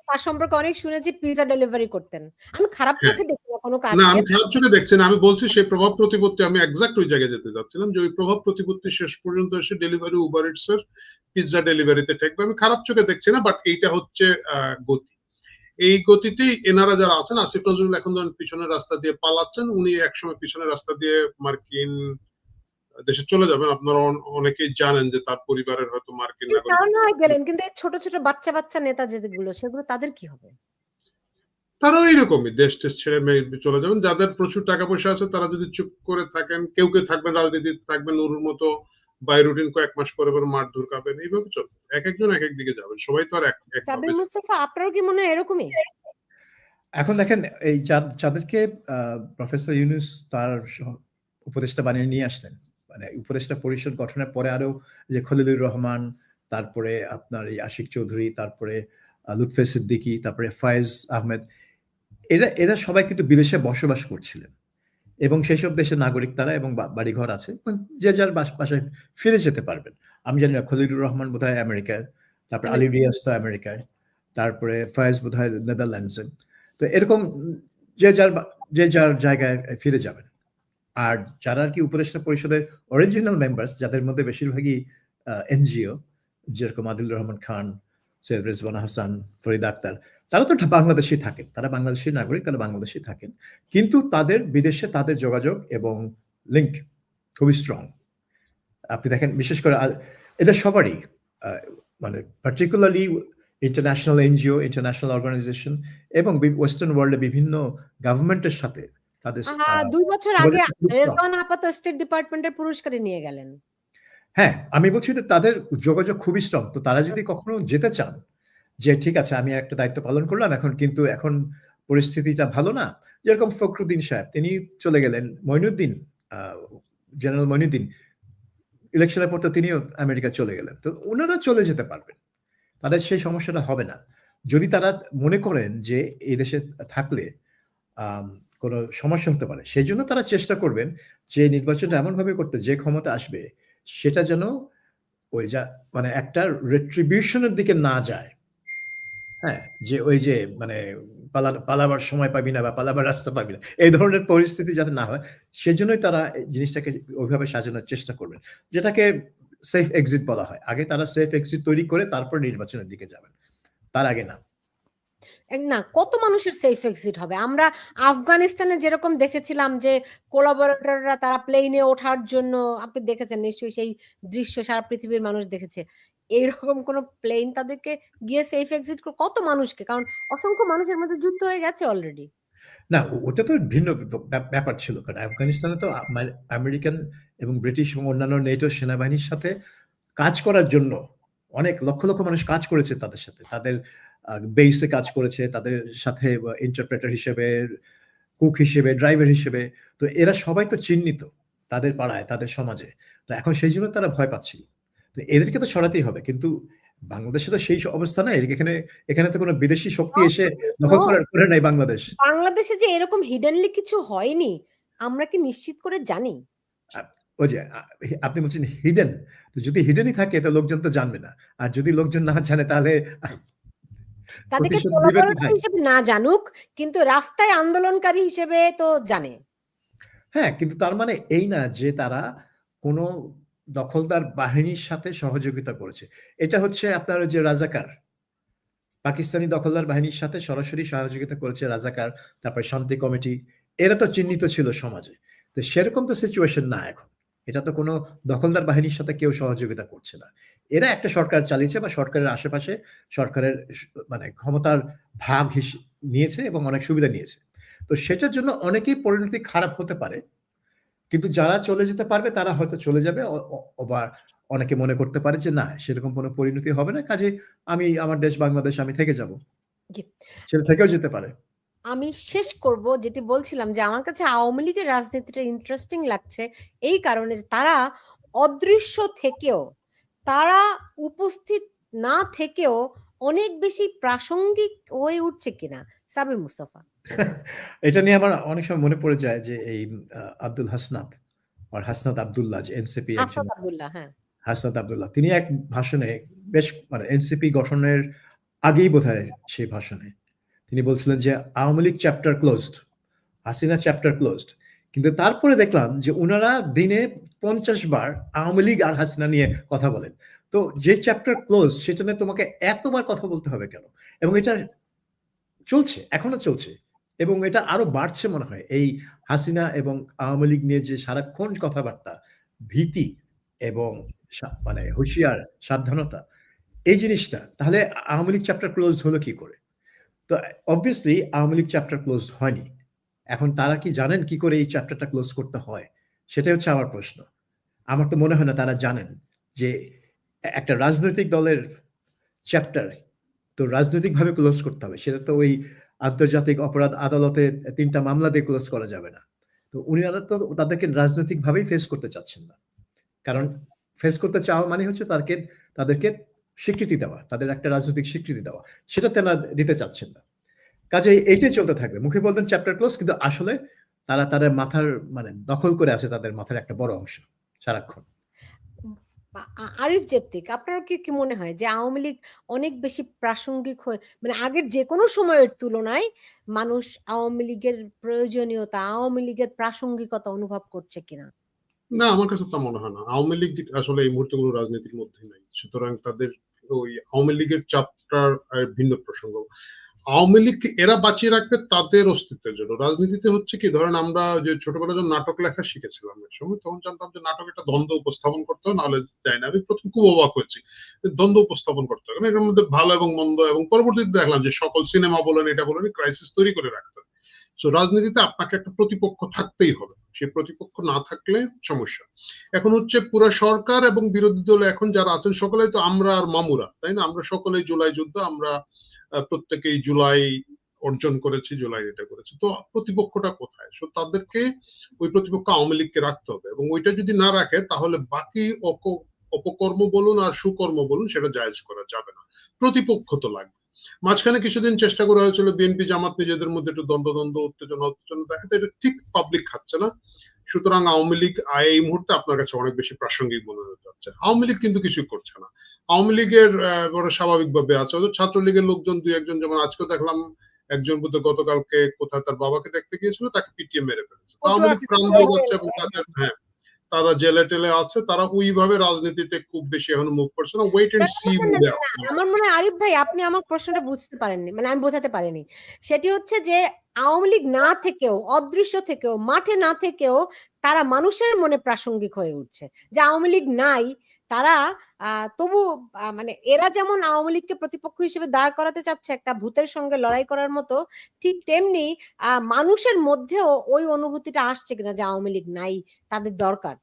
Speaker 2: তার সম্পর্কে অনেক শুনেছি পিজা ডেলিভারি করতেন। আমি খারাপ
Speaker 3: হ্যাঁ।
Speaker 2: চোখে দেখি না কোনো
Speaker 3: না,
Speaker 2: কাজকে।
Speaker 3: আমি খারাপ চোখে দেখছি না, আমি বলছি সেই প্রভাব প্রতিপত্তি, আমি এক্সাক্ট ওই জায়গায় যেতে যাচ্ছিলাম, যে ওই প্রভাব প্রতিপত্তি শেষ পর্যন্ত এসে ডেলিভারি উবার ইটস এর পিৎজা ডেলিভারিতে ঠেকবে। আমি খারাপ চোখে দেখছি না, বাট এইটা হচ্ছে গতি। এই গতিতেই এনারা যারা আছেন, আসিফ নজরুল এখন ধরেন পিছনের রাস্তা দিয়ে পালাচ্ছেন, উনি একসময় পিছনের রাস্তা দিয়ে মার্কিন দেশে চলে যাবেন। আপনারা অনেকেই জানেন যে তার পরিবারের হয়তো মার্কিন
Speaker 2: তারা না হয়
Speaker 3: নাগরিক।
Speaker 2: গেলেন, কিন্তু এই ছোট ছোট বাচ্চা নেতা যেগুলো সেগুলো তাদের কি হবে?
Speaker 3: তারা এইরকমই দেশ টেশ ছেড়ে চলে যাবেন। যাদের প্রচুর টাকা পয়সা আছে তারা যদি চুপ করে থাকেন, কেউ থাকবেন রাজনীতিতে, থাকবেন নুরুর মতো বাই রুটিন কয়েক মাস পরে মারধর খাবেন, এইভাবে চলবে। এক একজন এক এক দিকে যাবেন, সবাই তো আর
Speaker 2: সাবির মুস্তফা, আপনারও কি মনে হয় এরকমই?
Speaker 1: এখন দেখেন এই যাদেরকে প্রফেসর ইউনূস তার উপদেষ্টা বানিয়ে নিয়ে আসলেন, মানে উপদেষ্টা পরিষদ গঠনের পরে আরো যে খলিলুর রহমান, তারপরে আপনার এই আশিক চৌধুরী, তারপরে লুৎফে সিদ্দিকী, তারপরে ফায়েজ আহমেদ, এরা সবাই কিন্তু বিদেশে বসবাস করছিলেন এবং সেই সব দেশের নাগরিক তারা, এবং বাড়িঘর আছে, যে যার বাসায় ফিরে যেতে পারবেন। আমি জানি না, খলিলুর রহমান বোধহয় আমেরিকায়, তারপরে আলী রিয়াজ তো আমেরিকায়, তারপরে ফায়েজ বোধহয় নেদারল্যান্ডসে। তো এরকম যে যার জায়গায় ফিরে যাবেন। আর যারা আর কি উপদেষ্টা পরিষদের অরিজিনাল মেম্বার্স, যাদের মধ্যে বেশিরভাগই এনজিও, যেরকম আদিলুর রহমান খান, সৈয়দ রেজওয়ানা হাসান, ফরিদ আক্তার, তারা তো বাংলাদেশেই থাকেন, তারা বাংলাদেশি নাগরিক, তারা বাংলাদেশে থাকেন, কিন্তু তাদের বিদেশে তাদের যোগাযোগ এবং লিঙ্ক খুবই স্ট্রং। আপনি দেখেন বিশেষ করে এটা সবারই, মানে particularly international NGO, international organization এবং ওয়েস্টার্ন ওয়ার্ল্ডে বিভিন্ন গভর্নমেন্টের সাথে তাদের
Speaker 2: 2 বছর আগে রেজওয়ানা আপাতত স্টেট ডিপার্টমেন্টের পুরস্কারে নিয়ে গেলেন।
Speaker 1: হ্যাঁ, আমি বলছি যে তাদের যোগাযোগ খুবই স্ট্রং। তো তারা যদি কখনো যেতে চান যে ঠিক আছে আমি একটা দায়িত্ব পালন করলাম, এখন পরিস্থিতিটা ভালো না, যেরকম ফখরুদ্দিন সাহেব তিনি চলে গেলেন, মঈনুদ্দিন, জেনারেল মঈনুদ্দিন ইলেকশনের পর তো তিনিও আমেরিকা চলে গেলেন, তো ওনারা চলে যেতে পারবেন, তাদের সেই সমস্যাটা হবে না। যদি তারা মনে করেন যে এই দেশে থাকলে কোনো সমস্যা হতে পারে, সেজন্য তারা চেষ্টা করবেন যে নির্বাচনটা এমনভাবে করতে যে ক্ষমতা আসবে সেটা যেন ওই মানে একটা retribution এর দিকে না যায়। হ্যাঁ? যে ওই যে মানে পালাবার সময় পাবি না বা পালাবার রাস্তা পাবি না। এই ধরনের পরিস্থিতি যাতে না হয়, সেজন্যই তারা এই জিনিসটাকে ওইভাবে সাজানোর চেষ্টা করবেন। যেটাকে সেফ এক্সিট বলা হয়। আগে তারা সেফ এক্সিট তৈরি করে তারপর নির্বাচনের দিকে যাবেন। তার আগে না।
Speaker 2: না, কত মানুষের সেফ এক্সিট হবে? আমরা আফগানিস্তানে যেরকম দেখেছিলাম যে কোলাবরেটররা তারা প্লেনে ওঠার জন্য, আপনি দেখেছেন নিশ্চয়ই সেই দৃশ্য, সারা পৃথিবীর মানুষ দেখেছে। এইরকম কোনো প্লেন তাদেরকে গিয়ে সেফ এক্সিট কত মানুষকে, কারণ অসংখ্য মানুষের মধ্যে যুদ্ধ হয়ে গেছে অলরেডি।
Speaker 1: না, ওটা তো ভিন্ন ব্যাপার ছিল। কারণ আফগানিস্তানে তো আমেরিকান এবং ব্রিটিশ এবং অন্যান্য নেটো সেনাবাহিনীর সাথে কাজ করার জন্য অনেক লক্ষ, লক্ষ মানুষ কাজ করেছে তাদের সাথে। তাদের বেইসে কাজ করেছে, তাদের সাথে ইন্টারপ্রেটার হিসেবে, কুক হিসেবে, ড্রাইভার হিসেবে। তো এরা সবাই তো চিহ্নিত তাদের পাড়ায়, তাদের সমাজে। তো এখন সেই জন্য তারা ভয় পাচ্ছিল। তো এদেরকে তো সরাতেই হবে। কিন্তু বাংলাদেশে তো সেই অবস্থা নাই। এখানে তো কোনো বিদেশি শক্তি এসে দখল করে নাই বাংলাদেশ।
Speaker 2: বাংলাদেশে যে এরকম হিডেনলি কিছু হয়নি, আমরা কি নিশ্চিত করে জানি?
Speaker 1: ওই যে আপনি বলছেন হিডেন। তো যদি হিডেনই থাকে তো লোকজন তো জানবে না। আর যদি লোকজন না জানে তাহলে
Speaker 2: তাদেরকে
Speaker 1: প্রতিশোধ দিবে
Speaker 2: কোলাবরেটর
Speaker 1: কোথায়?
Speaker 2: হিসেবে না জানুক, কিন্তু রাস্তায় আন্দোলনকারী হিসেবে তো জানে।
Speaker 1: হ্যাঁ, কিন্তু তার মানে এই না যে তারা কোনো দখলদার বাহিনীর সাথে সহযোগিতা করেছে। এটা হচ্ছে আপনার ওই যে রাজাকার। পাকিস্তানি দখলদার বাহিনীর সাথে সরাসরি সহযোগিতা করেছে রাজাকার, তারপরে শান্তি কমিটি। এরা তো চিহ্নিত ছিল সমাজে। তো সেরকম তো সিচুয়েশন না এখন। এটা তো কোনো দখলদার বাহিনীর সাথে কেউ সহযোগিতা করছে না। এরা একটা সরকার চালিয়েছে বা সরকারের আশেপাশে সরকারের মানে ক্ষমতার ভাগ নিয়েছে এবং অনেক সুবিধা নিয়েছে। তো সেটার জন্য অনেকেই পরিণতি খারাপ হতে পারে। কিন্তু যারা চলে যেতে পারবে তারা হয়তো চলে যাবে। আবার অনেকে মনে করতে পারে যে না, সেরকম কোনো পরিণতি হবে না। কাজেই আমি আমার দেশ বাংলাদেশ আমি থেকে যাব।
Speaker 2: জি।
Speaker 1: সেটা থেকেও যেতে পারে।
Speaker 2: আমি শেষ করব যেটি বলছিলাম যে আমার কাছে আওয়ামী লীগের রাজনীতিটা ইন্টারেস্টিং লাগছে এই কারণে যে তারা অদৃশ্য থেকেও, তারা উপস্থিত না থেকেও অনেক বেশি প্রাসঙ্গিক হয়ে উঠছে কিনা। সাবির মুস্তাফা।
Speaker 1: এটা নিয়ে আমার অনেক সময় মনে পড়ে যায় যে এই আব্দুল হাসনাত আর হাসনাত আব্দুল্লাহ যে এনসিপি একজন
Speaker 2: হাসনাত আব্দুল্লাহ, হ্যাঁ।
Speaker 1: হাসনাত আব্দুল্লাহ তিনি এক ভাষণে বেশ মানে এনসিপি গঠনের আগেই বোধহয় সেই ভাষণে তিনি বলছিলেন যে Awami League chapter closed, Hasina chapter closed. কিন্তু তারপরে দেখলাম যে উনারা দিনে 50 বার আওয়ামী লীগ আর হাসিনা নিয়ে কথা বলেন। তো যে চ্যাপ্টার ক্লোজ সেটা নিয়ে তোমাকে এতবার কথা বলতে হবে কেন? এবং এটা চলছে, এখনো চলছে এবং এটা আরো বাড়ছে মনে হয়। এই হাসিনা এবং আওয়ামী লীগ নিয়ে যে সারাক্ষণ কথাবার্তা, ভীতি এবং মানে হুঁশিয়ার, সাবধানতা, এই জিনিসটা তাহলে আওয়ামী লীগ চ্যাপ্টার ক্লোজড হলো কি করে? তো obviously Awami League chapter closed হয়নি। এখন তারা কি জানেন কি করে এই চ্যাপ্টারটা ক্লোজ করতে হয়? সেটাই হচ্ছে আমার প্রশ্ন। আমার তো মনে হয় না তারা জানেন যে একটা রাজনৈতিক দলের চ্যাপ্টার তো রাজনৈতিকভাবে ক্লোজ করতে হবে। সেটা তো ওই আন্তর্জাতিক অপরাধ আদালতে ৩ টা মামলা দিয়ে ক্লোজ করা যাবে না। তো উনারা তো তাদেরকে রাজনৈতিকভাবেই ফেস করতে চাচ্ছেন না। কারণ ফেস করতে চাওয়া মানে হচ্ছে তাদেরকে স্বীকৃতি দেওয়া, তাদের একটা রাজনৈতিক স্বীকৃতি দেওয়া। সেটা তেনা দিতে চাচ্ছেন না। কাজেই এইটাই চলতে থাকবে। মুখে বলবেন চ্যাপ্টার ক্লোজ কিন্তু আসলে তারা তাদের মাথার মানে দখল করে আছে তাদের মাথার একটা বড় অংশ সারাক্ষণ।
Speaker 2: আরিফ জেপ্তিক, আপনার কি মনে হয় যে আওয়ামী লীগ অনেক বেশি প্রাসঙ্গিক হয়ে, মানে আগের যে কোনো সময়ের তুলনায় মানুষ আওয়ামী লীগের প্রয়োজনীয়তা, আওয়ামী লীগের প্রাসঙ্গিকতা অনুভব করছে কিনা?
Speaker 3: না, আমার কাছে তা মনে হয় না। আওয়ামী লীগ আসলে এই মুহূর্তে কোনো রাজনীতির মধ্যে নাই, সুতরাং তাদের ওই আওয়ামী লীগের চ্যাপ্টার ভিন্ন প্রসঙ্গ। আওয়ামী লীগ এরা বাঁচিয়ে রাখবে তাদের অস্তিত্বের জন্য। রাজনীতিতে হচ্ছে কি, ধরেন আমরা যে ছোটবেলায় যখন নাটক লেখা শিখেছিলাম এক সময়, তখন জানতাম যে নাটক একটা দ্বন্দ্ব উপস্থাপন করতে হয়, নাহলে যায় না। আমি প্রথম খুব অবাক হয়েছি দ্বন্দ্ব উপস্থাপন করতে হয়, কারণ এর মধ্যে ভালো এবং মন্দ, এবং পরবর্তীতে দেখলাম যে সকল সিনেমা বলেন এটা বলেন ক্রাইসিস তৈরি করে রাখতে হয়। সো রাজনীতিতে আপনাকে একটা প্রতিপক্ষ থাকতেই হবে, সেই প্রতিপক্ষ না থাকলে সমস্যা। এখন হচ্ছে পুরো সরকার এবং বিরোধী দল এখন যারা আছেন সকলেই তো আমরা আর মামুরা, তাই না? আমরা সকলেই জুলাই যুদ্ধ, আমরা প্রত্যেকেই জুলাই অর্জন করেছি, জুলাই এটা করেছি। তো প্রতিপক্ষটা কোথায়? সো তাদেরকে ওই প্রতিপক্ষ আওয়ামী লীগকে রাখতে হবে, এবং ওইটা যদি না রাখে তাহলে বাকি অপকর্ম বলুন আর সুকর্ম বলুন সেটা জায়েজ করা যাবে না। প্রতিপক্ষ তো লাগবে। মাঝখানে কিছুদিন চেষ্টা করা হয়েছিল বিএনপি জামাত নিজেদের মধ্যে একটু দ্বন্দ্ব উত্তেজনা দেখাতে, এটা ঠিক পাবলিক খাচ্ছে না। সুতরাং আওয়ামী লীগ এই মুহূর্তে আপনার কাছে অনেক বেশি প্রাসঙ্গিক মনে হতে যাচ্ছে। আওয়ামী লীগ কিন্তু কিছুই করছে না। আওয়ামী লীগের বড় স্বাভাবিকভাবে আছে, ছাত্রলীগের লোকজন দুই একজন, যেমন আজকে দেখলাম একজন বোধহয় গতকালকে কোথায় তার বাবাকে দেখতে গিয়েছিল, তাকে পিটিয়ে মেরে ফেলেছে। আওয়ামী লীগ প্রাণ দিয়ে যাচ্ছে এবং তাদের তারা জেলে টেলে আছে, তারা ওইভাবে রাজনীতিতে খুব বেশি এখন মুভ করছে না, ওয়েট এন্ড সি মোডে আছে।
Speaker 2: আমার মনে হয় আরিফ ভাই আপনি আমার প্রশ্নটা বুঝতে পারেননি, মানে আমি বোঝাতে পারিনি। সেটি হচ্ছে যে আওয়ামী লীগ না থেকেও, অদৃশ্য থেকেও, মাঠে না থেকেও তারা মানুষের মনে প্রাসঙ্গিক হয়ে উঠছে। যে আওয়ামী লীগ নাই, তারা তবু মানে এরা যেমন আওয়ামী লীগকে প্রতিপক্ষ হিসেবে দাঁড় করাতে চাচ্ছে একটা ভূতের সঙ্গে লড়াই করার মতো, ঠিক তেমনি মানুষের মধ্যেও ওই অনুভূতিটা আসছে কিনা যে আওয়ামী লীগ নাই, তাদের দরকার।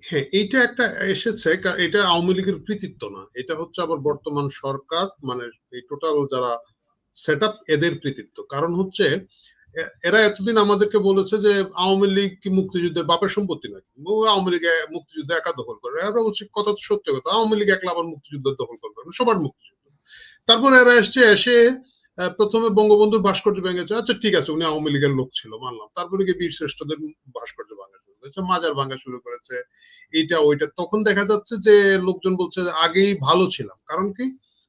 Speaker 3: হ্যাঁ, এইটা একটা এসেছে, এটা আওয়ামী লীগের কৃতিত্ব না, এটা হচ্ছে আবার বর্তমান সরকার, মানে এই টোটাল যারা সেট আপ, এদের কৃতিত্ব। কারণ হচ্ছে এরা এতদিন আমাদেরকে বলেছে যে আওয়ামী লীগ কি মুক্তিযুদ্ধের বাপের সম্পত্তি নাকি, আওয়ামী লীগ মুক্তিযুদ্ধ একা দখল করে। আমরা বলছি কথা তো সত্য কথা, আওয়ামী লীগ একলা আবার মুক্তিযুদ্ধ দখল করবে না, সবার মুক্তিযুদ্ধ। তারপর এরা এসে প্রথমে বঙ্গবন্ধুর ভাস্কর্য ভেঙেছে, আচ্ছা ঠিক আছে উনি আওয়ামী লীগের লোক ছিল মানলাম, তারপরে গিয়ে বীর শ্রেষ্ঠদের ভাস্কর্য ভাঙা শুরু করেছে, মাজার ভাঙা শুরু করেছে, এইটা ওইটা। তখন দেখা যাচ্ছে যে লোকজন বলছে আগেই ভালো ছিলাম, কারণ কি,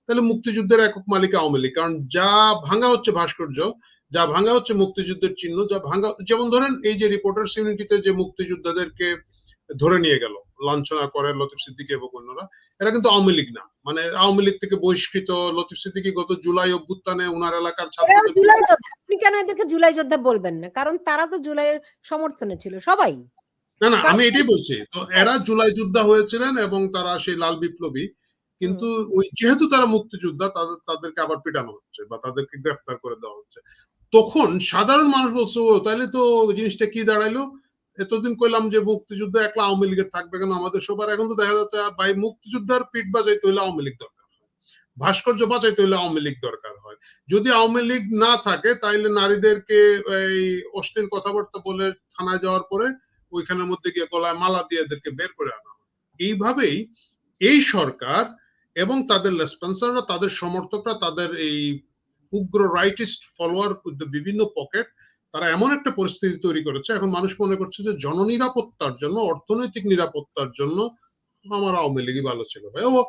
Speaker 3: তাহলে মুক্তিযুদ্ধের একক মালিক আওয়ামী লীগ, কারণ যা ভাঙা হচ্ছে ভাস্কর্য, যা ভাঙা হচ্ছে মুক্তিযুদ্ধের চিহ্ন, যা ভাঙা, যেমন ধরেন এই যে রিপোর্টার্স ইউনিটিতে যে মুক্তিযোদ্ধাদেরকে ধরে নিয়ে গেল লাঞ্ছনা করে লতিফ সিদ্দিকী এবং অন্যরা, এরা কিন্তু আওয়ামী লীগ না, মানে আওয়ামী লীগ থেকে বহিষ্কৃত। লতিফ সিদ্দিকী গত জুলাই অভ্যুত্থানে ওনার এলাকার
Speaker 2: জুলাই যোদ্ধা, আপনি কেন এদেরকে জুলাই যোদ্ধা বলবেন না? কারণ তারা তো জুলাইয়ের সমর্থনে ছিল সবাই।
Speaker 3: না না, আমি এটাই বলছি, তো এরা জুলাই যোদ্ধা হয়েছিলেন এবং তারা সেই লাল বিপ্লবী, কিন্তু ওই যেহেতু তারা মুক্তিযোদ্ধা, তাদেরকে আবার পিটানো হচ্ছে বা তাদেরকে গ্রেফতার করে দেওয়া হচ্ছে। তখন সাধারণ মানুষ বলছে ও তাহলে তো জিনিসটা কি দাঁড়াইলো, এতদিন কইলাম যে মুক্তিযুদ্ধ একলা আওয়ামী লীগের থাকবে কেন, আমাদের সবার। এখন তো দেখা যাচ্ছে ভাই মুক্তিযুদ্ধের পিঠ বাজাইতে হইলে আওয়ামী লীগ দরকার হয়, ভাস্কর্য বাঁচাইতে হইলে আওয়ামী লীগ দরকার হয়। যদি আওয়ামী লীগ না থাকে তাইলে নারীদেরকে এই অশ্লীল কথাবার্তা বলে থানায় যাওয়ার পরে ওইখানের মধ্যে গিয়ে গলায় মালা দিয়ে এদেরকে বের করে আনা হয়। এইভাবেই এই সরকার এবং তাদের লেসপেন্সাররা, তাদের সমর্থকরা, তাদের এই উগ্র রাইটিস্ট ফলোয়ার, বিভিন্ন পকেট, তারা এমন একটা পরিস্থিতি তৈরি করেছে, এখন মানুষ মনে করছে যে জননিরাপত্তার জন্য, অর্থনৈতিক নিরাপত্তার জন্য আমার আওয়ামী লীগই ভালো ছিল ভাই। ও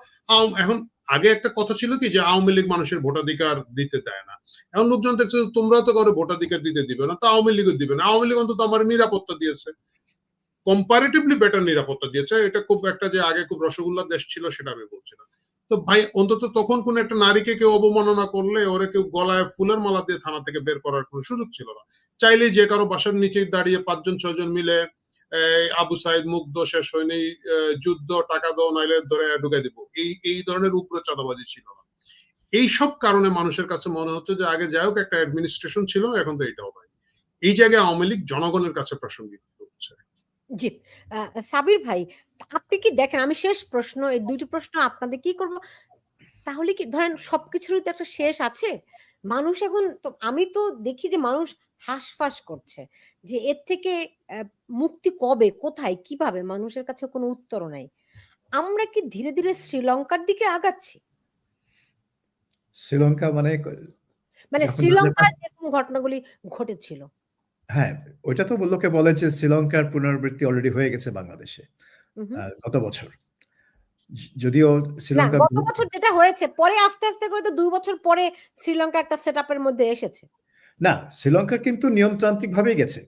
Speaker 3: এখন আগে একটা কথা ছিল কি যে আওয়ামী লীগ মানুষের ভোটাধিকার দিতে দেয় না, এখন লোকজন দেখছে তোমরা তো কারো ভোটাধিকার দিতে দিবে না, তো আওয়ামী লীগও দিবে না। আওয়ামী লীগ অন্তত আমার নিরাপত্তা দিয়েছে, কম্পারেটিভলি বেটার নিরাপত্তা দিয়েছে। এটা খুব একটা যে আগে খুব রসগোল্লা দেশ ছিল সেটা আমি বলছি না। তো ভাই অন্তত তখন কোন একটা নারীকে কেউ অবমাননা করলে ওরা কেউ গলায় ফুলের মালা দিয়ে থানা থেকে বের করার কোনো সুযোগ ছিল না। চাইলেই যে কারো বাসার নিচে দাঁড়িয়ে 5-6 জন মিলে আবু সাইদ মুগ্ধ শেষ হয়নি, যুদ্ধ, টাকা দাও নাইলে ধরে ঢুকাই দিব, এই ধরনের উপরে চাঁদাবাজি ছিল না। এই সব কারণে মানুষের কাছে মনে হচ্ছে যে আগে যাই হোক একটা অ্যাডমিনিস্ট্রেশন ছিল, এখন তো এইটাও ভাই। এই জায়গায় আওয়ামী লীগ জনগণের কাছে প্রাসঙ্গিক হচ্ছে।
Speaker 2: জি, সাবির ভাই আপনি কি দেখেন, আমি শেষ প্রশ্ন, এই দুইটি প্রশ্ন আপনাদের কি করব, তাহলে কি ধরেন সবকিছুরই তো একটা শেষ আছে। মানুষ এখন তো, আমি তো দেখি যে মানুষ হাঁসফাঁস করছে যে এর থেকে মুক্তি কবে, কোথায়, কিভাবে, মানুষের কাছে কোনো উত্তর নাই। আমরা কি ধীরে ধীরে শ্রীলঙ্কার দিকে আগাচ্ছি?
Speaker 1: শ্রীলঙ্কা মানে
Speaker 2: শ্রীলঙ্কায় যেরকম ঘটনাগুলি ঘটেছিল,
Speaker 1: হ্যাঁ, ওইটা তো লোকে বলে যে শ্রীলঙ্কার পুনরাবৃত্তি অলরেডি হয়ে গেছে বাংলাদেশে গত বছর। যদিও শ্রীলঙ্কা
Speaker 2: গত বছর যেটা হয়েছে, পরে আস্তে আস্তে করে তো 2 বছর পরে শ্রীলঙ্কা একটা সেটআপের মধ্যে এসেছে।
Speaker 1: না, শ্রীলঙ্কা কিন্তু নিয়মতান্ত্রিক ভাবেই গেছে।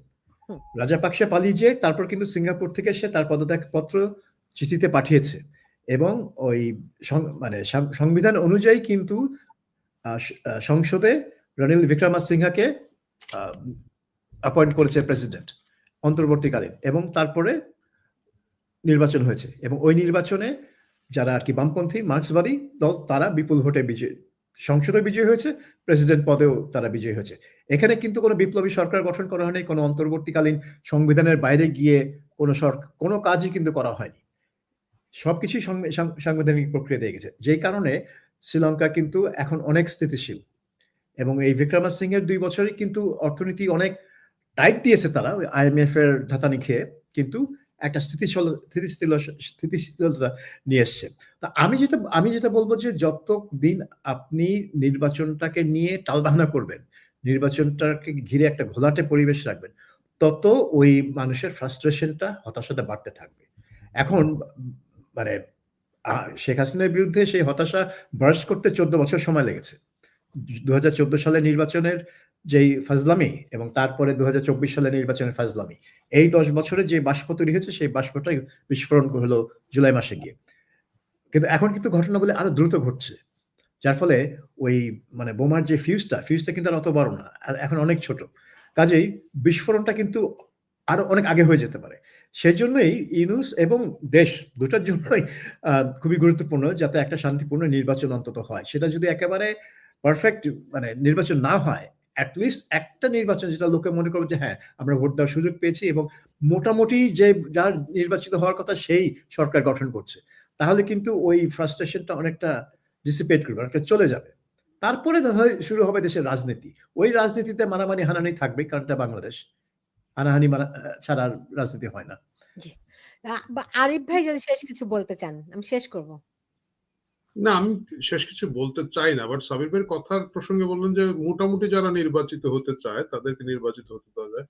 Speaker 1: রাজাপাকসে পালিয়ে যেয়ে তারপর কিন্তু সিঙ্গাপুর থেকে সে তার পদত্যাগপত্র চিঠিতে পাঠিয়েছে এবং ওই মানে সংবিধান অনুযায়ী কিন্তু সংসদে রনিল বিক্রমাসিংহাকে অ্যাপয়েন্ট করেছে প্রেসিডেন্ট অন্তর্বর্তীকালীন, এবং তারপরে নির্বাচন হয়েছে এবং ওই নির্বাচনে যারা আর কি বামপন্থী মার্ক্সবাদী দল তারা বিপুল ভোটে বিজয়ী, সংসদে বিজয়ী হয়েছে, প্রেসিডেন্ট পদেও তারা বিজয়ী হয়েছে। এখানে কিন্তু কোনো বিপ্লবী সরকার গঠন করা হয়নি, কোনো অন্তর্বর্তীকালীন সংবিধানের বাইরে গিয়ে কোনো কাজই কিন্তু করা হয়নি, সবকিছুই সাংবিধানিক প্রক্রিয়া দিয়ে গেছে। যেই কারণে শ্রীলঙ্কা কিন্তু এখন অনেক স্থিতিশীল এবং এই বিক্রমাসিংহের 2 বছরই কিন্তু অর্থনীতি অনেক টাইট দিয়েছে তারা, ওই IMF এর ধাতানি খেয়ে, কিন্তু একটা স্থিতিশীলতা নিয়ে এসছে। তো আমি যেটা বলব যে যতদিন আপনি নির্বাচনটাকে নিয়ে টালবাহানা করবেন, নির্বাচনটাকে ঘিরে একটা ঘোলাটে পরিবেশ রাখবেন, তত ওই মানুষের ফ্রাস্ট্রেশনটা, হতাশাটা বাড়তে থাকবে। এখন মানে শেখ হাসিনার বিরুদ্ধে সেই হতাশা বার্স্ট করতে 14 বছর সময় লেগেছে। 2014 সালের নির্বাচনের যেই ফাজলামি এবং তারপরে 2024 সালের নির্বাচনের ফাজলামি, এই 10 বছরে যে বাষ্প তৈরি হয়েছে সেই বাষ্পটাই বিস্ফোরণ হলো জুলাই মাসে গিয়ে। কিন্তু এখন কিন্তু ঘটনাবলী আরো দ্রুত ঘটছে। যার ফলে ওই মানে বোমার যে ফিউজটা কিন্তু আর অত বড় না। আর এখন অনেক ছোট। কাজেই বিস্ফোরণটা কিন্তু আরো অনেক আগে হয়ে যেতে পারে। সেজন্যই ইউনূস এবং দেশ দুটার জন্যই খুবই গুরুত্বপূর্ণ যাতে একটা শান্তিপূর্ণ নির্বাচন অন্তত হয়। সেটা যদি একেবারে পারফেক্ট মানে নির্বাচন না হয়, এট লিস্ট একটা নির্বাচন যেটা লোকে মনে করবে যে হ্যাঁ, আমরা ভোট দেওয়ার সুযোগ পেয়েছি এবং মোটামুটি যার নির্বাচিত হওয়ার কথা সেই সরকার গঠন করছে। তাহলে কিন্তু ওই ফ্রাস্ট্রেশনটা অনেকটা ডিসিপেট করবে, অনেকটা চলে যাবে। তারপরে শুরু হবে দেশের রাজনীতি। ওই রাজনীতিতে মারামারি হানাহানি থাকবে, কারণ এটা বাংলাদেশ। হানাহানি ছাড়া আর রাজনীতি হয় না।
Speaker 2: জি। আরিফ ভাই যদি শেষ কিছু বলতে চান, আমি শেষ করব।
Speaker 3: না, আমি শেষ কিছু বলতে চাই না, বাট সাবির ভাইয়ের কথার প্রসঙ্গে বললেন যে মোটামুটি যারা নির্বাচিত হতে চায় তাদেরকে নির্বাচিত হতে দেওয়া যায়।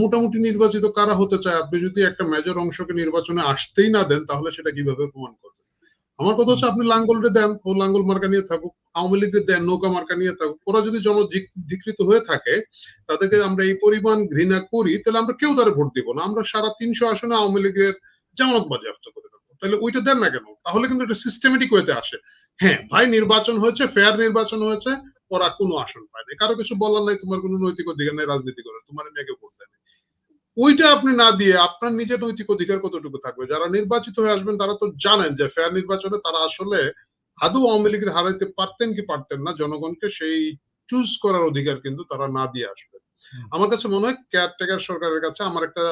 Speaker 3: মোটামুটি নির্বাচিত কারা হতে চায়? আপনি যদি একটা মেজর অংশকে নির্বাচনে আসতেই না দেন, তাহলে সেটা কিভাবে প্রমাণ করবেন? আমার কথা হচ্ছে আপনি লাঙ্গলরে দেন, ও লাঙ্গল মার্কা নিয়ে থাকুক, আওয়ামী লীগের দেন নৌকা মার্কা নিয়ে থাকুক। ওরা যদি জনধিকৃত হয়ে থাকে, তাদেরকে আমরা এই পরিমাণ ঘৃণা করি, তাহলে আমরা কেউ তারা ভোট দিব না। আমরা সারা 300 আসনে আওয়ামী লীগের জামানত বাজেয়াপ্ত করে দেবো। তাহলে ওইটা দেন না কেন? তাহলে কিন্তু এটা সিস্টেমেটিক ওয়েতে আসে। হ্যাঁ ভাই, নির্বাচন হয়েছে, ফেয়ার নির্বাচন হয়েছে, ওরা কোনো আসন পায় না, কারো কিছু বলার নাই, তোমার কোনো নৈতিক অধিকার নেই রাজনীতি করার, তোমার মেয়েকে ভোট দেয়। ওইটা আপনি না দিয়ে আপনার নিজের নৈতিক অধিকার কতটুকু থাকবে? যারা নির্বাচিত হয়ে আসবেন তারা তো জানেন যে ফেয়ার নির্বাচনে তারা আসলে আদৌ আওয়ামী লীগের হারাইতে পারতেন কি পারতেন না, জনগণকে সেই চুজ করার অধিকার কিন্তু তারা না দিয়ে আসবে। আমার কাছে মনে হয় কেয়ারটেকার সরকারের কাছে আমার একটা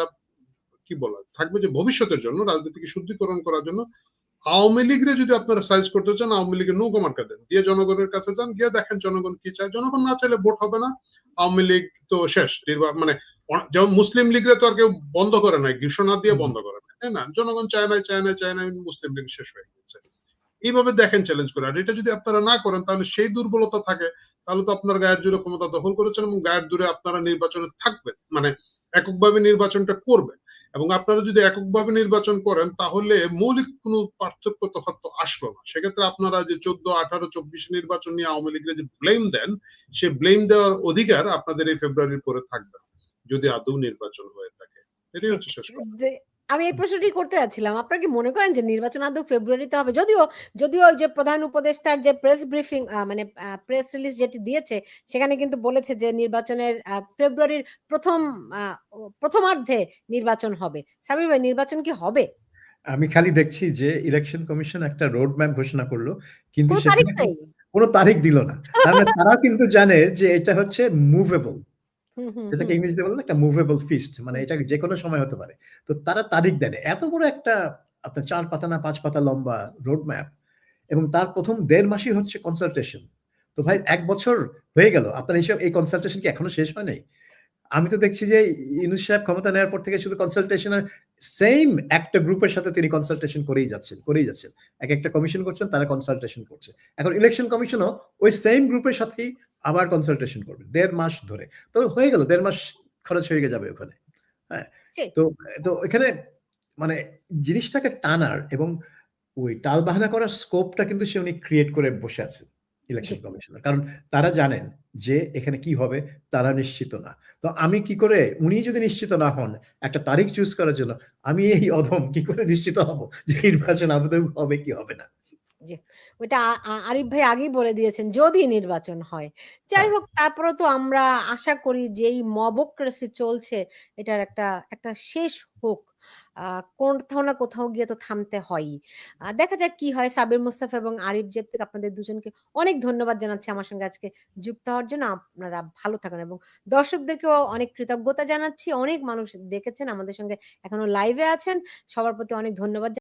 Speaker 3: কি বলা থাকবে যে ভবিষ্যতের জন্য রাজনীতিকে শুদ্ধিকরণ করার জন্য আওয়ামী লীগরে যদি আপনারা সাইজ করতে চান, আওয়ামী লীগের নৌকা মার্কা দেন, দিয়ে জনগণের কাছে যান, গিয়ে দেখেন জনগণ কি চায়। জনগণ না চাইলে ভোট হবে না, আওয়ামী লীগ তো শেষ। মানে যেমন মুসলিম লীগরে তো আর কেউ বন্ধ করে নাই, ঘোষণা দিয়ে বন্ধ করে নাই, তাই না? জনগণ চায় নাই, মুসলিম লীগ শেষ হয়ে গেছে। এইভাবে দেখেন চ্যালেঞ্জ করে। আর এটা যদি আপনারা না করেন, তাহলে সেই দুর্বলতা থাকে, তাহলে তো আপনার গায়ের জোরে ক্ষমতা দখল করেছেন এবং গায়ের জোরে আপনারা নির্বাচনে থাকবেন, মানে এককভাবে নির্বাচনটা করবেন। এবং আপনারা যদি এককভাবে নির্বাচন করেন, তাহলে মৌলিক কোনো পার্থক্য তফাৎ তো আসলো না। সেক্ষেত্রে আপনারা যে 14, 18, 24 নির্বাচন নিয়ে আওয়ামী লীগের যে ব্লেম দেন, সে ব্লেম দেওয়ার অধিকার আপনাদের এই ফেব্রুয়ারির পরে থাকবে না, যদি আদৌ নির্বাচন হয়ে থাকে। এটাই হচ্ছে শেষ কথা।
Speaker 2: আমি এই প্রশ্নটি করতে যাচ্ছিলাম। আপনারা কি মনে করেন যে নির্বাচন আদৌ ফেব্রুয়ারিতে হবে? যদিও ওই যে প্রধান উপদেষ্টার যে প্রেস ব্রিফিং মানে প্রেস রিলিজ যেটি দিয়েছে, সেখানে কিন্তু বলেছে যে নির্বাচনের ফেব্রুয়ারির প্রথমার্ধে নির্বাচন হবে। সাবির ভাই, নির্বাচন কি হবে?
Speaker 1: আমি খালি দেখছি যে ইলেকশন কমিশন একটা রোড ম্যাপ ঘোষণা করলো, কিন্তু
Speaker 2: কোনো তারিখ
Speaker 1: সেখানে
Speaker 2: নাই।
Speaker 1: কোনো তারিখ দিল না। তার মানে তারা কিন্তু জানে যে এটা হচ্ছে মুভেবল। যেটাকে ইংরেজিতে বলে না, একটা মুভেবল ফিস্ট, মানে এটা যেকোনো সময় হতে পারে। তো তারা তারিখ দেন। এত বড় একটা আপনার 4 পাতা না 5 পাতা লম্বা রোড ম্যাপ এবং তার ১ম ১.৫ মাসই হচ্ছে কনসালটেশন। তো ভাই ১ বছর হয়ে গেল। আপনার এই কনসালটেশন কি এখনো শেষ হয় নাই? আমি তো দেখছি যে ইউনূস সাহেব ক্ষমতা নেওয়ার পর থেকে শুধু কনসালটেশন আর সেইম একটা গ্রুপের সাথে তিনি কনসালটেশন করেই যাচ্ছেন। একটা কমিশন করছেন, তারা কনসালটেশন করছে। এখন ইলেকশন কমিশনও ওই সেইম গ্রুপের সাথেই আবার কনসালটেশন করবে ১.৫ মাস ধরে। তো হয়ে গেল ১.৫ মাস খরচ হয়ে যাবে ওখানে। হ্যাঁ? তো তো এখানে মানে জিনিসটাকে টানার এবং ওই টালবাহানা করার স্কোপটা কিন্তু উনি ক্রিয়েট করে বসে আছেন ইলেকশন কমিশনার। কারণ তারা জানেন যে এখানে কি হবে তারা নিশ্চিত না। তো আমি কি করে, উনি যদি নিশ্চিত না হন একটা তারিখ চুজ করার জন্য, আমি এই অধম কি করে নিশ্চিত হব যে নির্বাচন আদৌ হবে কি হবে না?
Speaker 2: জি, ওইটা আরিফ ভাই আগেই বলে দিয়েছেন যদি নির্বাচন হয়। যাই হোক, তারপরেও তো আমরা আশা করি যে এই মবক্রেসি চলছে এটার একটা শেষ হোক। কোথাও না কোথাও গিয়ে তো থামতে হয়ই। দেখা যাক কি হয়। সাবির মুস্তাফা এবং আরিফ জেবতিক, আপনাদের দুজনকে অনেক ধন্যবাদ জানাচ্ছি আমার সঙ্গে আজকে যুক্ত হওয়ার জন্য। আপনারা ভালো থাকুন এবং দর্শকদেরকেও অনেক কৃতজ্ঞতা জানাচ্ছি। অনেক মানুষ দেখেছেন, আমাদের সঙ্গে এখনো লাইভে আছেন। সবার প্রতি অনেক ধন্যবাদ।